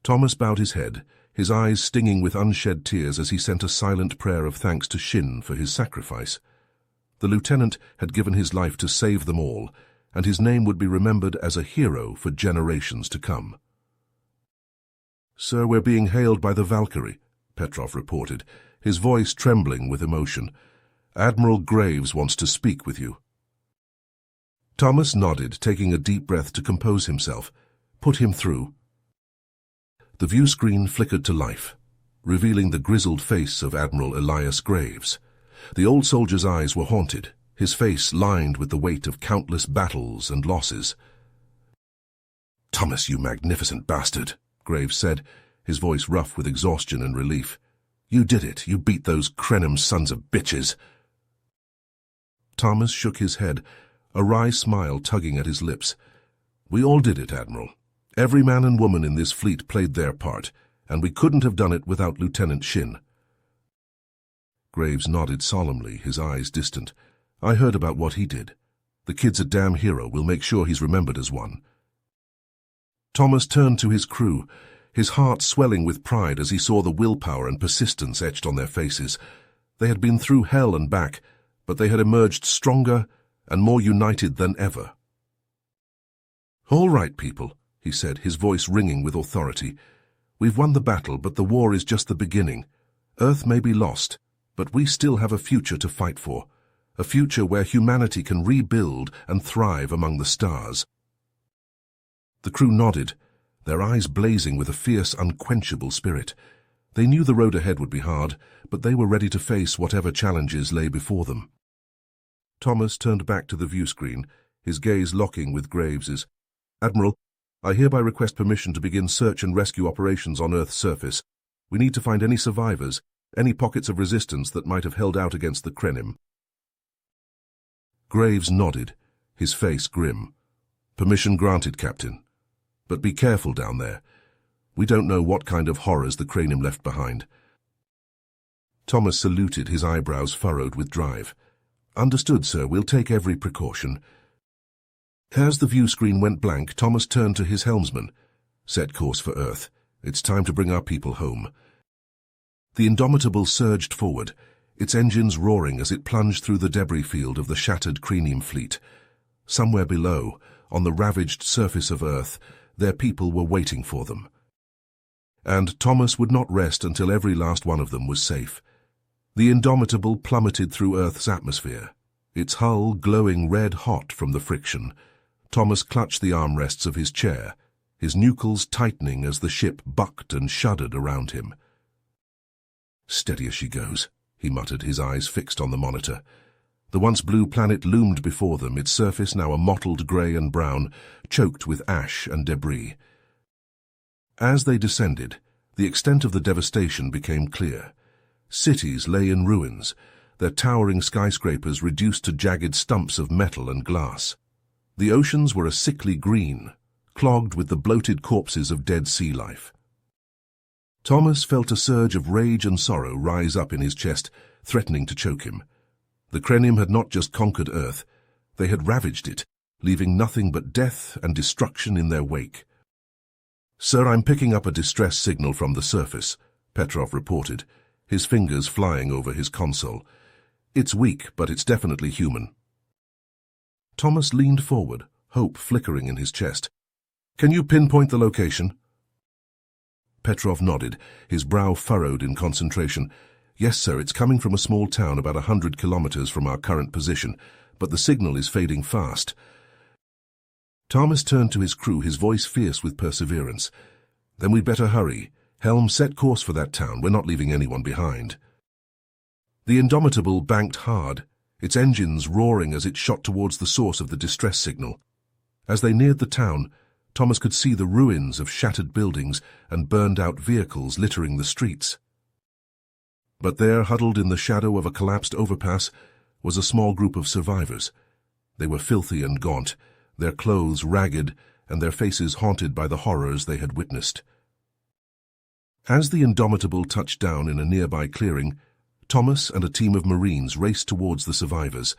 Speaker 1: Thomas bowed his head, his eyes stinging with unshed tears as he sent a silent prayer of thanks to Shin for his sacrifice. The lieutenant had given his life to save them all, and his name would be remembered as a hero for generations to come. "Sir, we're being hailed by the Valkyrie," Petrov reported, his voice trembling with emotion. "Admiral Graves wants to speak with you." Thomas nodded, taking a deep breath to compose himself. "Put him through." The view screen flickered to life, revealing the grizzled face of Admiral Elias Graves. The old soldier's eyes were haunted, his face lined with the weight of countless battles and losses. "Thomas, you magnificent bastard," Graves said, his voice rough with exhaustion and relief. "You did it. You beat those Krenim sons of bitches." Thomas shook his head, a wry smile tugging at his lips. "We all did it, Admiral. Every man and woman in this fleet played their part, and we couldn't have done it without Lieutenant Shin." Graves nodded solemnly, his eyes distant. "I heard about what he did. The kid's a damn hero. We'll make sure he's remembered as one." Thomas turned to his crew, his heart swelling with pride as he saw the willpower and persistence etched on their faces. They had been through hell and back, but they had emerged stronger and more united than ever. "All right, people," he said, his voice ringing with authority. "We've won the battle, but the war is just the beginning. Earth may be lost, but we still have a future to fight for, a future where humanity can rebuild and thrive among the stars." The crew nodded, their eyes blazing with a fierce, unquenchable spirit. They knew the road ahead would be hard, but they were ready to face whatever challenges lay before them. Thomas turned back to the view screen, his gaze locking with Graves's. "Admiral, I hereby request permission to begin search and rescue operations on Earth's surface. We need to find any survivors, any pockets of resistance that might have held out against the Krenim." Graves nodded, his face grim. "Permission granted, Captain. But be careful down there. We don't know what kind of horrors the Krenim left behind." Thomas saluted, his eyebrows furrowed with drive. "Understood, sir. We'll take every precaution." As the view screen went blank, Thomas turned to his helmsman. "Set course for Earth. It's time to bring our people home." The Indomitable surged forward, its engines roaring as it plunged through the debris field of the shattered Krenim fleet. Somewhere below, on the ravaged surface of Earth, their people were waiting for them. And Thomas would not rest until every last one of them was safe. The Indomitable plummeted through Earth's atmosphere, its hull glowing red-hot from the friction. Thomas clutched the armrests of his chair, his nuchals tightening as the ship bucked and shuddered around him. "Steady as she goes," he muttered, his eyes fixed on the monitor. The once blue planet loomed before them, its surface now a mottled grey and brown, choked with ash and debris. As they descended, the extent of the devastation became clear. Cities lay in ruins, their towering skyscrapers reduced to jagged stumps of metal and glass. The oceans were a sickly green, clogged with the bloated corpses of dead sea life. Thomas felt a surge of rage and sorrow rise up in his chest, threatening to choke him. The Krenium had not just conquered Earth, they had ravaged it, leaving nothing but death and destruction in their wake. "Sir, I'm picking up a distress signal from the surface," Petrov reported, his fingers flying over his console. "It's weak, but it's definitely human." Thomas leaned forward, hope flickering in his chest. "Can you pinpoint the location?" Petrov nodded, his brow furrowed in concentration. "Yes, sir, it's coming from a small town about 100 kilometers from our current position, but the signal is fading fast." Thomas turned to his crew, his voice fierce with perseverance. "Then we'd better hurry. Helm, set course for that town. We're not leaving anyone behind." The Indomitable banked hard, its engines roaring as it shot towards the source of the distress signal. As they neared the town, Thomas could see the ruins of shattered buildings and burned-out vehicles littering the streets. But there, huddled in the shadow of a collapsed overpass, was a small group of survivors. They were filthy and gaunt, their clothes ragged and their faces haunted by the horrors they had witnessed. As the Indomitable touched down in a nearby clearing, Thomas and a team of Marines raced towards the survivors,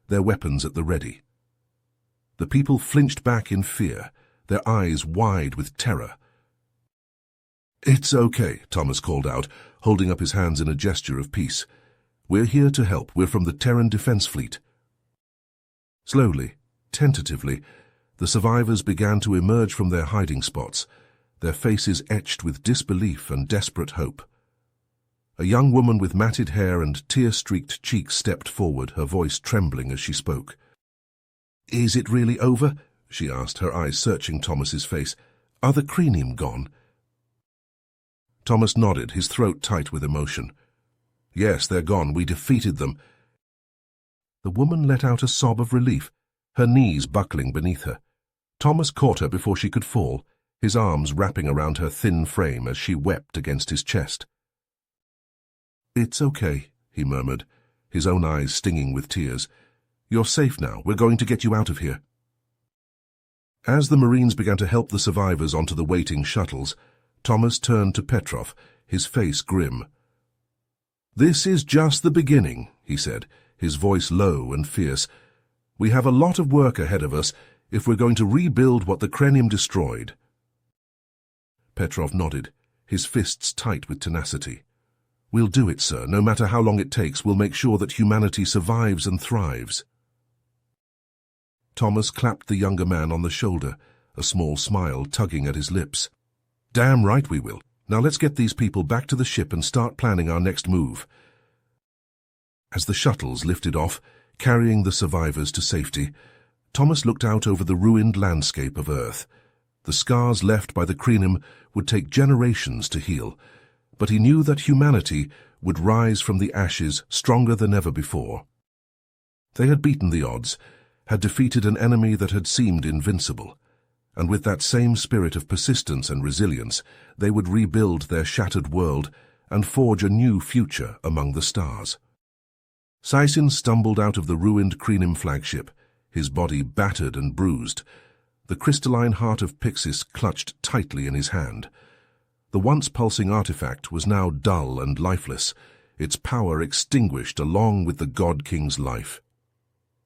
Speaker 1: their weapons at the ready. The people flinched back in fear, their eyes wide with terror. "It's okay," Thomas called out, holding up his hands in a gesture of peace. "We're here to help. We're from the Terran Defense Fleet." Slowly, tentatively, the survivors began to emerge from their hiding spots, their faces etched with disbelief and desperate hope. A young woman with matted hair and tear-streaked cheeks stepped forward, her voice trembling as she spoke. "Is it really over?" she asked, her eyes searching Thomas's face. "Are the Krenium gone?" Thomas nodded, his throat tight with emotion. "Yes, they're gone. We defeated them." The woman let out a sob of relief, her knees buckling beneath her. Thomas caught her before she could fall, his arms wrapping around her thin frame as she wept against his chest. "It's okay," he murmured, his own eyes stinging with tears. "You're safe now. We're going to get you out of here." As the Marines began to help the survivors onto the waiting shuttles, Thomas turned to Petrov, his face grim. "This is just the beginning," he said, his voice low and fierce. "We have a lot of work ahead of us if we're going to rebuild what the Krenium destroyed." Petrov nodded, his fists tight with tenacity. "We'll do it, sir. No matter how long it takes, we'll make sure that humanity survives and thrives." Thomas clapped the younger man on the shoulder, a small smile tugging at his lips. "Damn right we will. Now let's get these people back to the ship and start planning our next move." As the shuttles lifted off, carrying the survivors to safety, Thomas looked out over the ruined landscape of Earth. The scars left by the Krenium would take generations to heal, but he knew that humanity would rise from the ashes stronger than ever before. They had beaten the odds, had defeated an enemy that had seemed invincible, and with that same spirit of persistence and resilience, they would rebuild their shattered world and forge a new future among the stars. Saisin stumbled out of the ruined Krenium flagship, his body battered and bruised, the crystalline heart of Pixis clutched tightly in his hand. The once pulsing artifact was now dull and lifeless, its power extinguished along with the God King's life.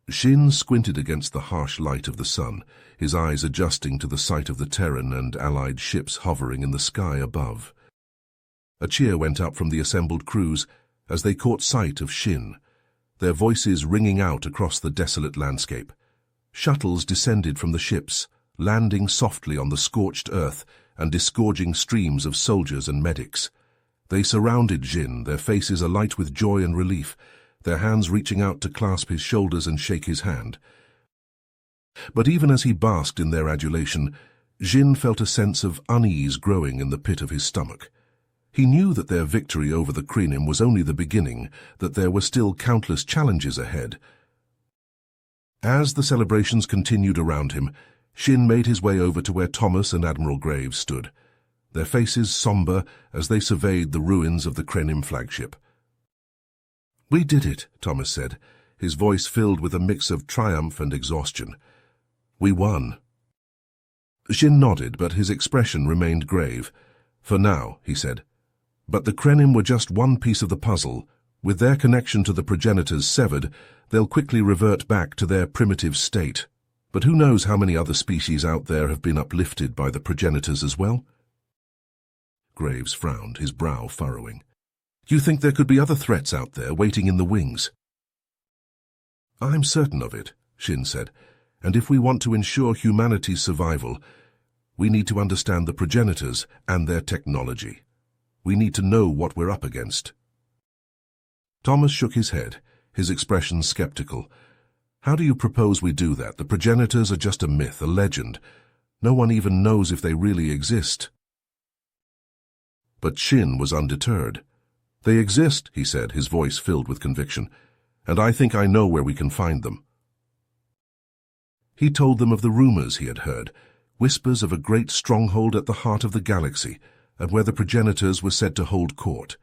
Speaker 1: Shin squinted against the harsh light of the sun, his eyes adjusting to the sight of the Terran and allied ships hovering in the sky above. A cheer went up from the assembled crews as they caught sight of Shin, their voices ringing out across the desolate landscape. Shuttles descended from the ships, landing softly on the scorched earth and disgorging streams of soldiers and medics. They surrounded Jin, their faces alight with joy and relief, their hands reaching out to clasp his shoulders and shake his hand. But even as he basked in their adulation, Jin felt a sense of unease growing in the pit of his stomach. He knew that their victory over the Kreenim was only the beginning, that there were still countless challenges ahead. As the celebrations continued around him, Shin made his way over to where Thomas and Admiral Graves stood, their faces somber as they surveyed the ruins of the Kreenim flagship. "We did it," Thomas said, his voice filled with a mix of triumph and exhaustion. "We won." Shin nodded, but his expression remained grave. "For now," he said. "But the Kreenim were just one piece of the puzzle. With their connection to the progenitors severed, they'll quickly revert back to their primitive state. But who knows how many other species out there have been uplifted by the progenitors as well?" Graves frowned, his brow furrowing. "You think there could be other threats out there waiting in the wings?" "I'm certain of it," Shin said. "And if we want to ensure humanity's survival, we need to understand the progenitors and their technology. We need to know what we're up against." Thomas shook his head, his expression skeptical. "How do you propose we do that? The progenitors are just a myth, a legend. No one even knows if they really exist." But Shin was undeterred. "They exist," he said, his voice filled with conviction, "and I think I know where we can find them." He told them of the rumors he had heard, whispers of a great stronghold at the heart of the galaxy, and where the progenitors were said to hold court.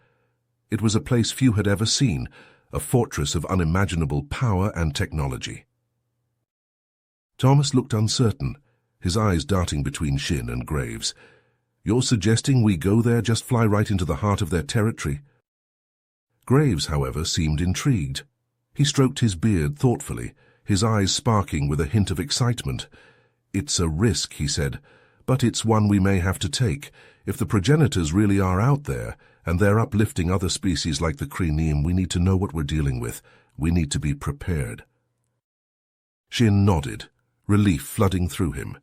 Speaker 1: It was a place few had ever seen, a fortress of unimaginable power and technology. Thomas looked uncertain, his eyes darting between Shin and Graves. "You're suggesting we go there, just fly right into the heart of their territory?" Graves, however, seemed intrigued. He stroked his beard thoughtfully, his eyes sparking with a hint of excitement. "It's a risk," he said, "but it's one we may have to take. If the progenitors really are out there, and they're uplifting other species like the Kreenim, we need to know what we're dealing with. We need to be prepared." Shin nodded, relief flooding through him.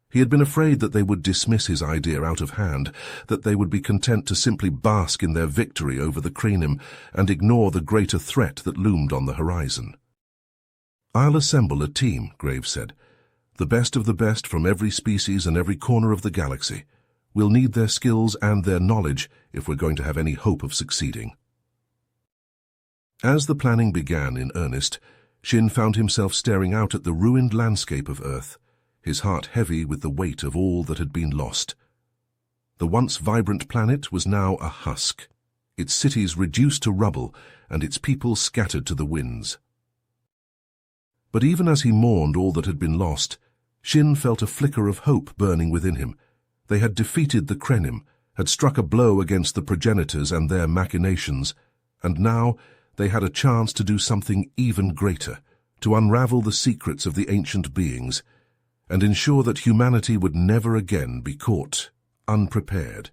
Speaker 1: He had been afraid that they would dismiss his idea out of hand, that they would be content to simply bask in their victory over the Kreenim and ignore the greater threat that loomed on the horizon. "I'll assemble a team," Graves said. "The best of the best from every species and every corner of the galaxy. We'll need their skills and their knowledge if we're going to have any hope of succeeding." As the planning began in earnest, Shin found himself staring out at the ruined landscape of Earth, his heart heavy with the weight of all that had been lost. The once vibrant planet was now a husk, its cities reduced to rubble and its people scattered to the winds. But even as he mourned all that had been lost, Shin felt a flicker of hope burning within him. They had defeated the Kreenim, had struck a blow against the progenitors and their machinations, and now they had a chance to do something even greater, to unravel the secrets of the ancient beings, and ensure that humanity would never again be caught unprepared.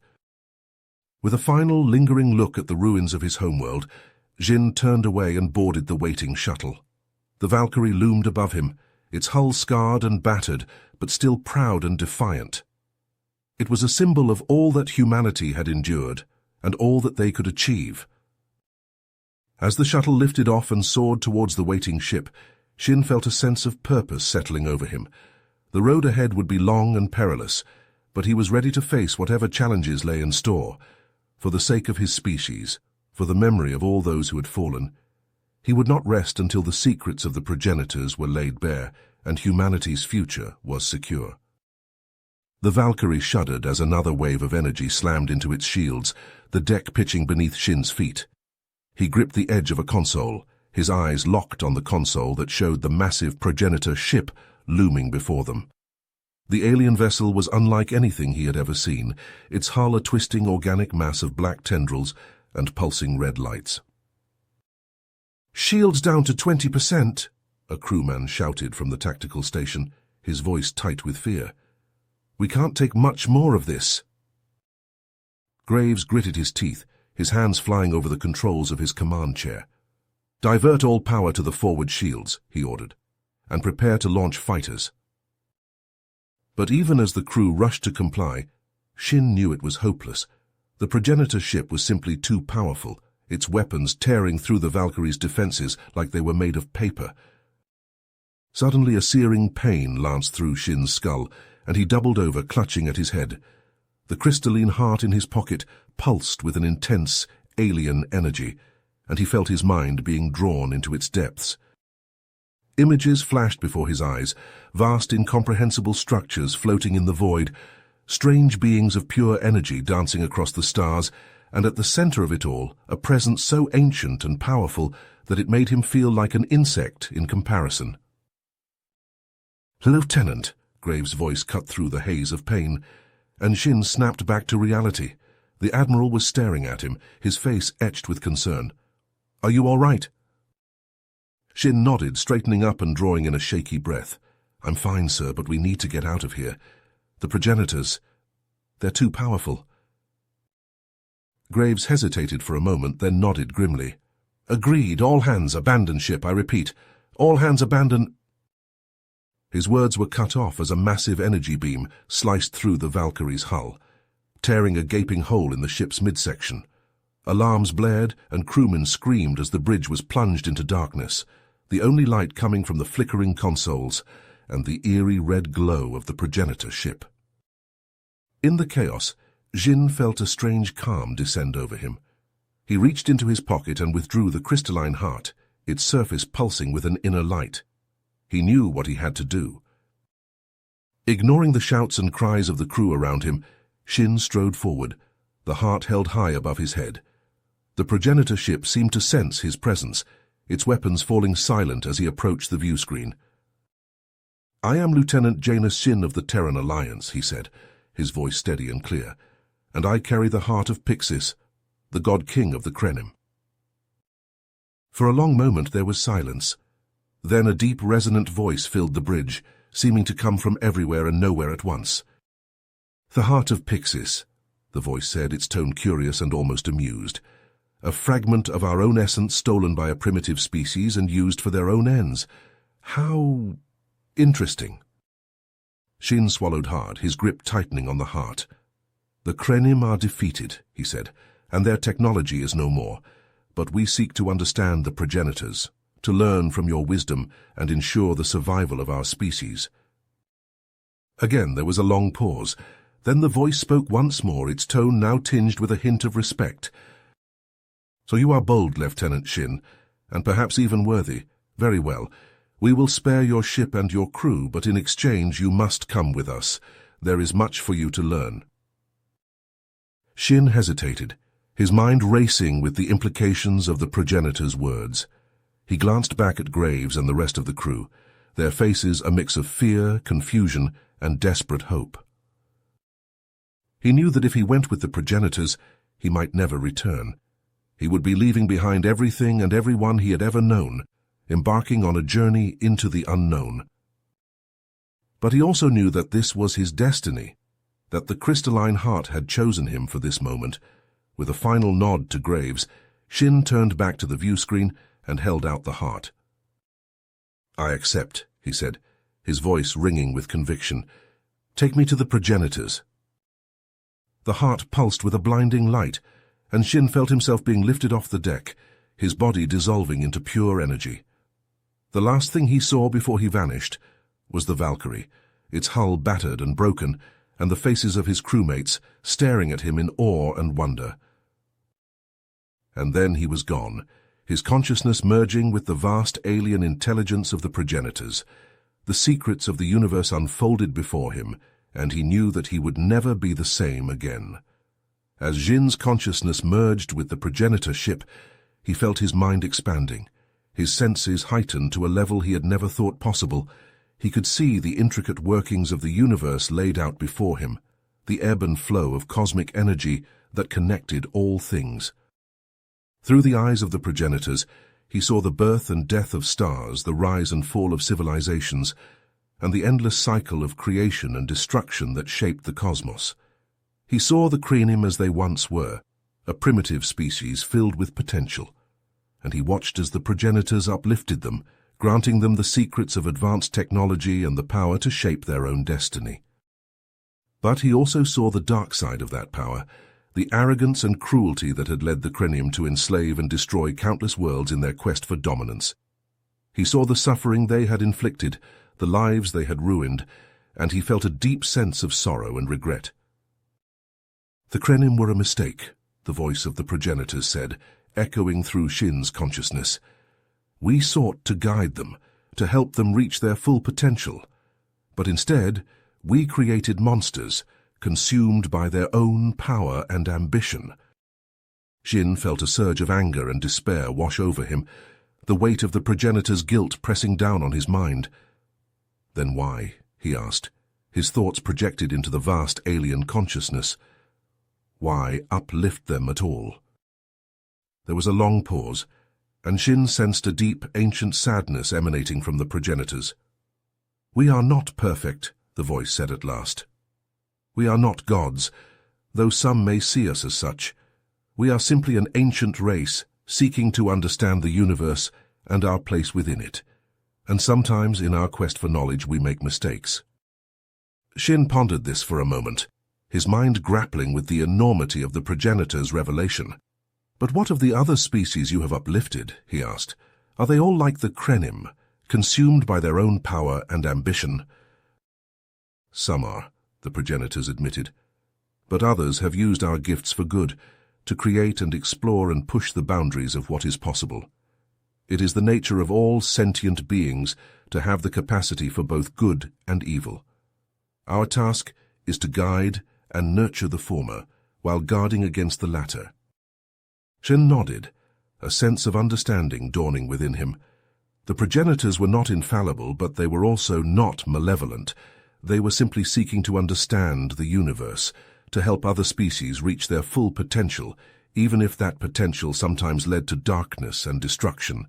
Speaker 1: With a final lingering look at the ruins of his homeworld, Jin turned away and boarded the waiting shuttle. The Valkyrie loomed above him, its hull scarred and battered, but still proud and defiant. It was a symbol of all that humanity had endured, and all that they could achieve. As the shuttle lifted off and soared towards the waiting ship, Shin felt a sense of purpose settling over him. The road ahead would be long and perilous, but he was ready to face whatever challenges lay in store. For the sake of his species, for the memory of all those who had fallen, he would not rest until the secrets of the progenitors were laid bare and humanity's future was secure. The Valkyrie shuddered as another wave of energy slammed into its shields, the deck pitching beneath Shin's feet. He gripped the edge of a console, his eyes locked on the console that showed the massive progenitor ship looming before them. The alien vessel was unlike anything he had ever seen, its hull a twisting organic mass of black tendrils and pulsing red lights. "Shields down to 20%, a crewman shouted from the tactical station, his voice tight with fear. "We can't take much more of this." Graves gritted his teeth, his hands flying over the controls of his command chair. "Divert all power to the forward shields," he ordered, "and prepare to launch fighters." But even as the crew rushed to comply, Shin knew it was hopeless. The progenitor ship was simply too powerful, its weapons tearing through the Valkyrie's defenses like they were made of paper. Suddenly a searing pain lanced through Shin's skull, and he doubled over, clutching at his head. The crystalline heart in his pocket pulsed with an intense, alien energy, and he felt his mind being drawn into its depths. Images flashed before his eyes, vast incomprehensible structures floating in the void, strange beings of pure energy dancing across the stars, and at the center of it all, a presence so ancient and powerful that it made him feel like an insect in comparison. "Lieutenant," Graves' voice cut through the haze of pain, and Shin snapped back to reality. The Admiral was staring at him, his face etched with concern. "Are you all right?" Shin nodded, straightening up and drawing in a shaky breath. "I'm fine, sir, but we need to get out of here. The progenitors, they're too powerful." Graves hesitated for a moment, then nodded grimly. "Agreed. All hands abandon ship, I repeat. All hands abandon—" His words were cut off as a massive energy beam sliced through the Valkyrie's hull, tearing a gaping hole in the ship's midsection. Alarms blared and crewmen screamed as the bridge was plunged into darkness, the only light coming from the flickering consoles and the eerie red glow of the progenitor ship. In the chaos, Jin felt a strange calm descend over him. He reached into his pocket and withdrew the crystalline heart, its surface pulsing with an inner light. He knew what he had to do. Ignoring the shouts and cries of the crew around him, Shin strode forward, the heart held high above his head. The progenitor ship seemed to sense his presence, its weapons falling silent as he approached the view screen. "I am Lieutenant Janus Shin of the Terran Alliance," he said, his voice steady and clear, "and I carry the heart of Pixis, the god-king of the Krenim." For a long moment there was silence. Then a deep, resonant voice filled the bridge, seeming to come from everywhere and nowhere at once. "The heart of Pixis," the voice said, its tone curious and almost amused. "A fragment of our own essence stolen by a primitive species and used for their own ends. How interesting." Shin swallowed hard, his grip tightening on the heart. "The Krenim are defeated," he said, "and their technology is no more. But we seek to understand the progenitors, to learn from your wisdom and ensure the survival of our species." Again there was a long pause. Then the voice spoke once more, its tone now tinged with a hint of respect. "So you are bold, Lieutenant Shin, and perhaps even worthy. Very well. We will spare your ship and your crew, but in exchange you must come with us. There is much for you to learn." Shin hesitated, his mind racing with the implications of the progenitor's words. He glanced back at Graves and the rest of the crew, their faces a mix of fear, confusion, and desperate hope. He knew that if he went with the progenitors, he might never return. He would be leaving behind everything and everyone he had ever known, embarking on a journey into the unknown. But he also knew that this was his destiny, that the crystalline heart had chosen him for this moment. With a final nod to Graves, Shin turned back to the view screen and held out the heart. "I accept," he said, his voice ringing with conviction. "Take me to the progenitors." The heart pulsed with a blinding light, and Shin felt himself being lifted off the deck, his body dissolving into pure energy. The last thing he saw before he vanished was the Valkyrie, its hull battered and broken, and the faces of his crewmates staring at him in awe and wonder. And then he was gone, his consciousness merging with the vast alien intelligence of the progenitors. The secrets of the universe unfolded before him, and he knew that he would never be the same again. As Jin's consciousness merged with the progenitor ship, he felt his mind expanding, his senses heightened to a level he had never thought possible. He could see the intricate workings of the universe laid out before him, the ebb and flow of cosmic energy that connected all things. Through the eyes of the progenitors, he saw the birth and death of stars, the rise and fall of civilizations, and the endless cycle of creation and destruction that shaped the cosmos. He saw the Krenim as they once were, a primitive species filled with potential, and he watched as the progenitors uplifted them, granting them the secrets of advanced technology and the power to shape their own destiny. But he also saw the dark side of that power, the arrogance and cruelty that had led the Krenium to enslave and destroy countless worlds in their quest for dominance. He saw the suffering they had inflicted, the lives they had ruined, and he felt a deep sense of sorrow and regret. The Krenium were a mistake, the voice of the progenitors said, echoing through Shin's consciousness. We sought to guide them, to help them reach their full potential. But instead, we created monsters, consumed by their own power and ambition. Shin felt a surge of anger and despair wash over him, the weight of the progenitor's guilt pressing down on his mind. Then why? He asked, his thoughts projected into the vast alien consciousness. Why uplift them at all? There was a long pause, and Shin sensed a deep, ancient sadness emanating from the progenitors. We are not perfect, the voice said at last. We are not gods, though some may see us as such. We are simply an ancient race, seeking to understand the universe and our place within it. And sometimes in our quest for knowledge we make mistakes. Shin pondered this for a moment, his mind grappling with the enormity of the progenitor's revelation. But what of the other species you have uplifted? He asked. Are they all like the Krenium, consumed by their own power and ambition? Some are, the progenitors admitted. But others have used our gifts for good, to create and explore and push the boundaries of what is possible. It is the nature of all sentient beings to have the capacity for both good and evil. Our task is to guide and nurture the former, while guarding against the latter. Shin nodded, a sense of understanding dawning within him. The progenitors were not infallible, but they were also not malevolent. They were simply seeking to understand the universe, to help other species reach their full potential, even if that potential sometimes led to darkness and destruction.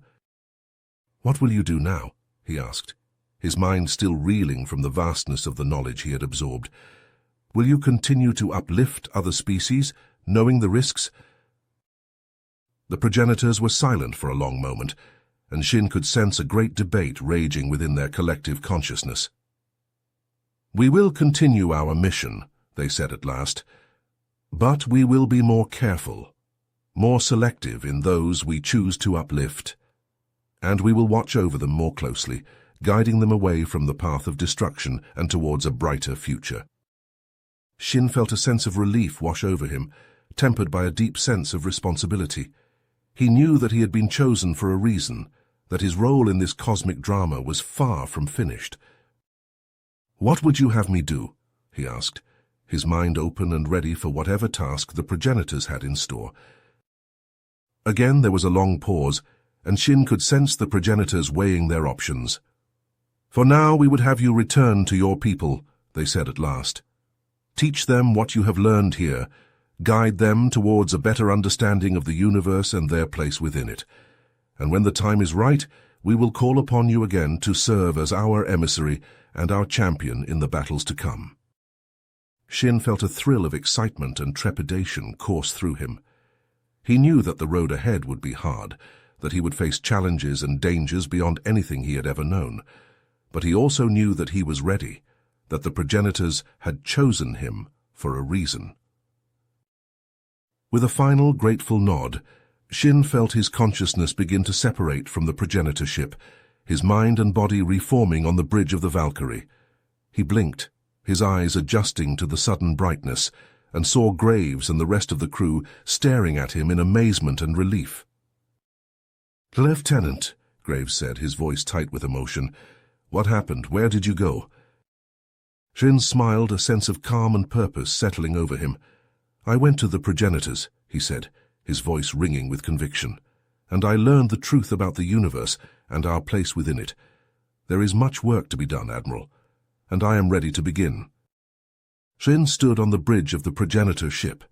Speaker 1: What will you do now? He asked, his mind still reeling from the vastness of the knowledge he had absorbed. Will you continue to uplift other species, knowing the risks? The progenitors were silent for a long moment, and Shin could sense a great debate raging within their collective consciousness. We will continue our mission, they said at last, but we will be more careful, more selective in those we choose to uplift, and we will watch over them more closely, guiding them away from the path of destruction and towards a brighter future. Shin felt a sense of relief wash over him, tempered by a deep sense of responsibility. He knew that he had been chosen for a reason, that his role in this cosmic drama was far from finished. What would you have me do? He asked, his mind open and ready for whatever task the progenitors had in store. Again there was a long pause, and Shin could sense the progenitors weighing their options. For now we would have you return to your people, they said at last. Teach them what you have learned here, guide them towards a better understanding of the universe and their place within it. And when the time is right, we will call upon you again to serve as our emissary and our champion in the battles to come. Shin felt a thrill of excitement and trepidation course through him. He knew that the road ahead would be hard, that he would face challenges and dangers beyond anything he had ever known. But he also knew that he was ready, that the progenitors had chosen him for a reason. With a final grateful nod, Shin felt his consciousness begin to separate from the progenitor ship, his mind and body reforming on the bridge of the Valkyrie. He blinked, his eyes adjusting to the sudden brightness, and saw Graves and the rest of the crew staring at him in amazement and relief. "Lieutenant," Graves said, his voice tight with emotion, "what happened? Where did you go?" Shin smiled, a sense of calm and purpose settling over him. "I went to the progenitors," he said, his voice ringing with conviction, "and I learned the truth about the universe and our place within it. There is much work to be done, Admiral, and I am ready to begin." Shin stood on the bridge of the progenitor ship,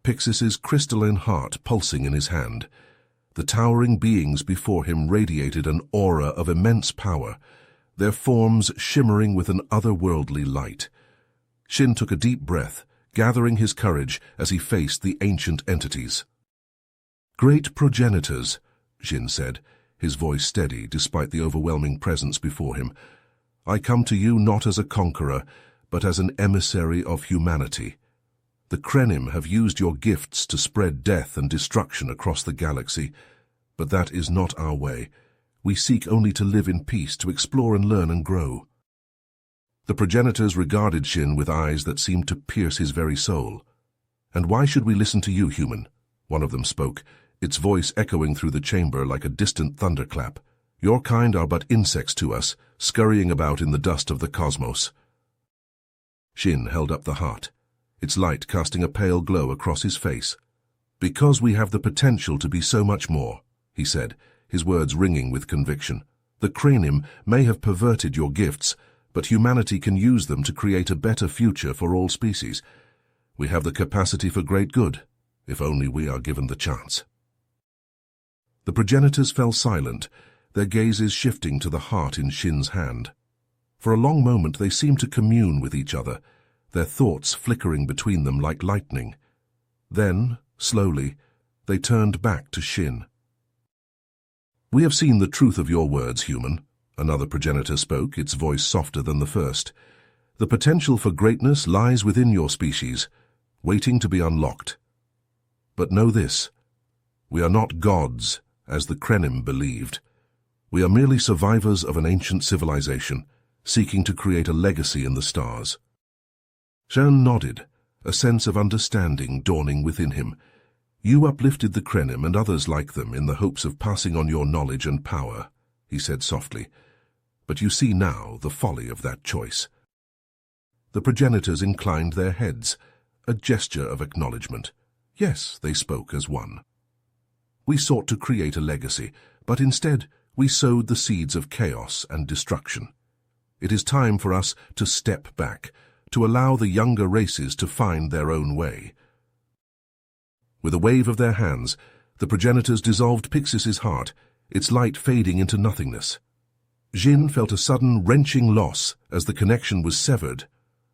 Speaker 1: Pixis's crystalline heart pulsing in his hand. The towering beings before him radiated an aura of immense power, their forms shimmering with an otherworldly light. Shin took a deep breath, gathering his courage as he faced the ancient entities. "Great progenitors," Shin said, his voice steady despite the overwhelming presence before him. "I come to you not as a conqueror, but as an emissary of humanity. The Krenim have used your gifts to spread death and destruction across the galaxy, but that is not our way. We seek only to live in peace, to explore and learn and grow." The progenitors regarded Shin with eyes that seemed to pierce his very soul. "And why should we listen to you, human?" One of them spoke, its voice echoing through the chamber like a distant thunderclap. "Your kind are but insects to us, scurrying about in the dust of the cosmos." Shin held up the heart, its light casting a pale glow across his face. "Because we have the potential to be so much more," he said, his words ringing with conviction. "The Krenim may have perverted your gifts, but humanity can use them to create a better future for all species. We have the capacity for great good, if only we are given the chance." The progenitors fell silent, their gazes shifting to the heart in Shin's hand. For a long moment they seemed to commune with each other, their thoughts flickering between them like lightning. Then, slowly, they turned back to Shin. "We have seen the truth of your words, human," another progenitor spoke, its voice softer than the first. "The potential for greatness lies within your species, waiting to be unlocked. But know this, we are not gods, as the Krenim believed. We are merely survivors of an ancient civilization, seeking to create a legacy in the stars." Shin nodded, a sense of understanding dawning within him. "You uplifted the Krenim and others like them in the hopes of passing on your knowledge and power," he said softly. "But you see now the folly of that choice." The progenitors inclined their heads, a gesture of acknowledgement. Yes, they spoke as one. "We sought to create a legacy, but instead we sowed the seeds of chaos and destruction. It is time for us to step back, to allow the younger races to find their own way." With a wave of their hands, the progenitors dissolved Pixis's heart, its light fading into nothingness. Jin felt a sudden, wrenching loss as the connection was severed,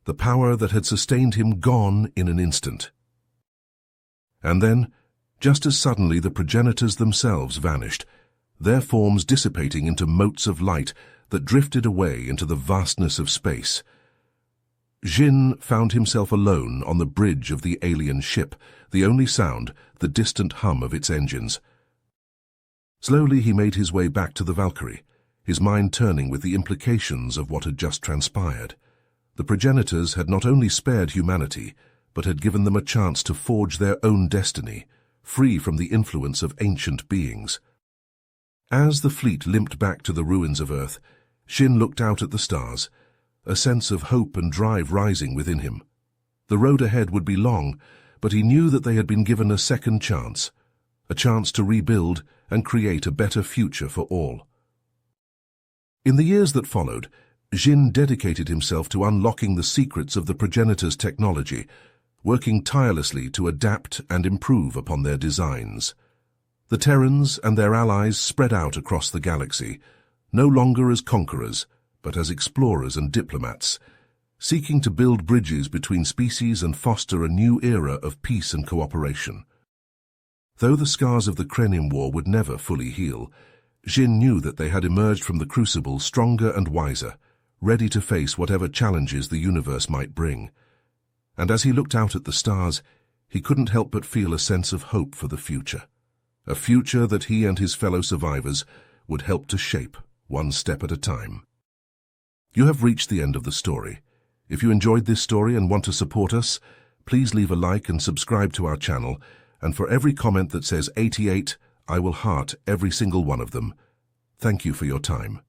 Speaker 1: the power that had sustained him gone in an instant. And then, just as suddenly, the progenitors themselves vanished, their forms dissipating into motes of light that drifted away into the vastness of space. Jin found himself alone on the bridge of the alien ship, the only sound, the distant hum of its engines. Slowly he made his way back to the Valkyrie, his mind turning with the implications of what had just transpired. The progenitors had not only spared humanity, but had given them a chance to forge their own destiny, free from the influence of ancient beings. As the fleet limped back to the ruins of Earth, Shin looked out at the stars, a sense of hope and drive rising within him. The road ahead would be long, but he knew that they had been given a second chance, a chance to rebuild and create a better future for all. In the years that followed, Jin dedicated himself to unlocking the secrets of the progenitors' technology, working tirelessly to adapt and improve upon their designs. The Terrans and their allies spread out across the galaxy, no longer as conquerors, but as explorers and diplomats, seeking to build bridges between species and foster a new era of peace and cooperation. Though the scars of the Krenim War would never fully heal, Jin knew that they had emerged from the crucible stronger and wiser, ready to face whatever challenges the universe might bring. And as he looked out at the stars, he couldn't help but feel a sense of hope for the future, a future that he and his fellow survivors would help to shape, one step at a time. You have reached the end of the story. If you enjoyed this story and want to support us, please leave a like and subscribe to our channel, and for every comment that says 88, I will heart every single one of them. Thank you for your time.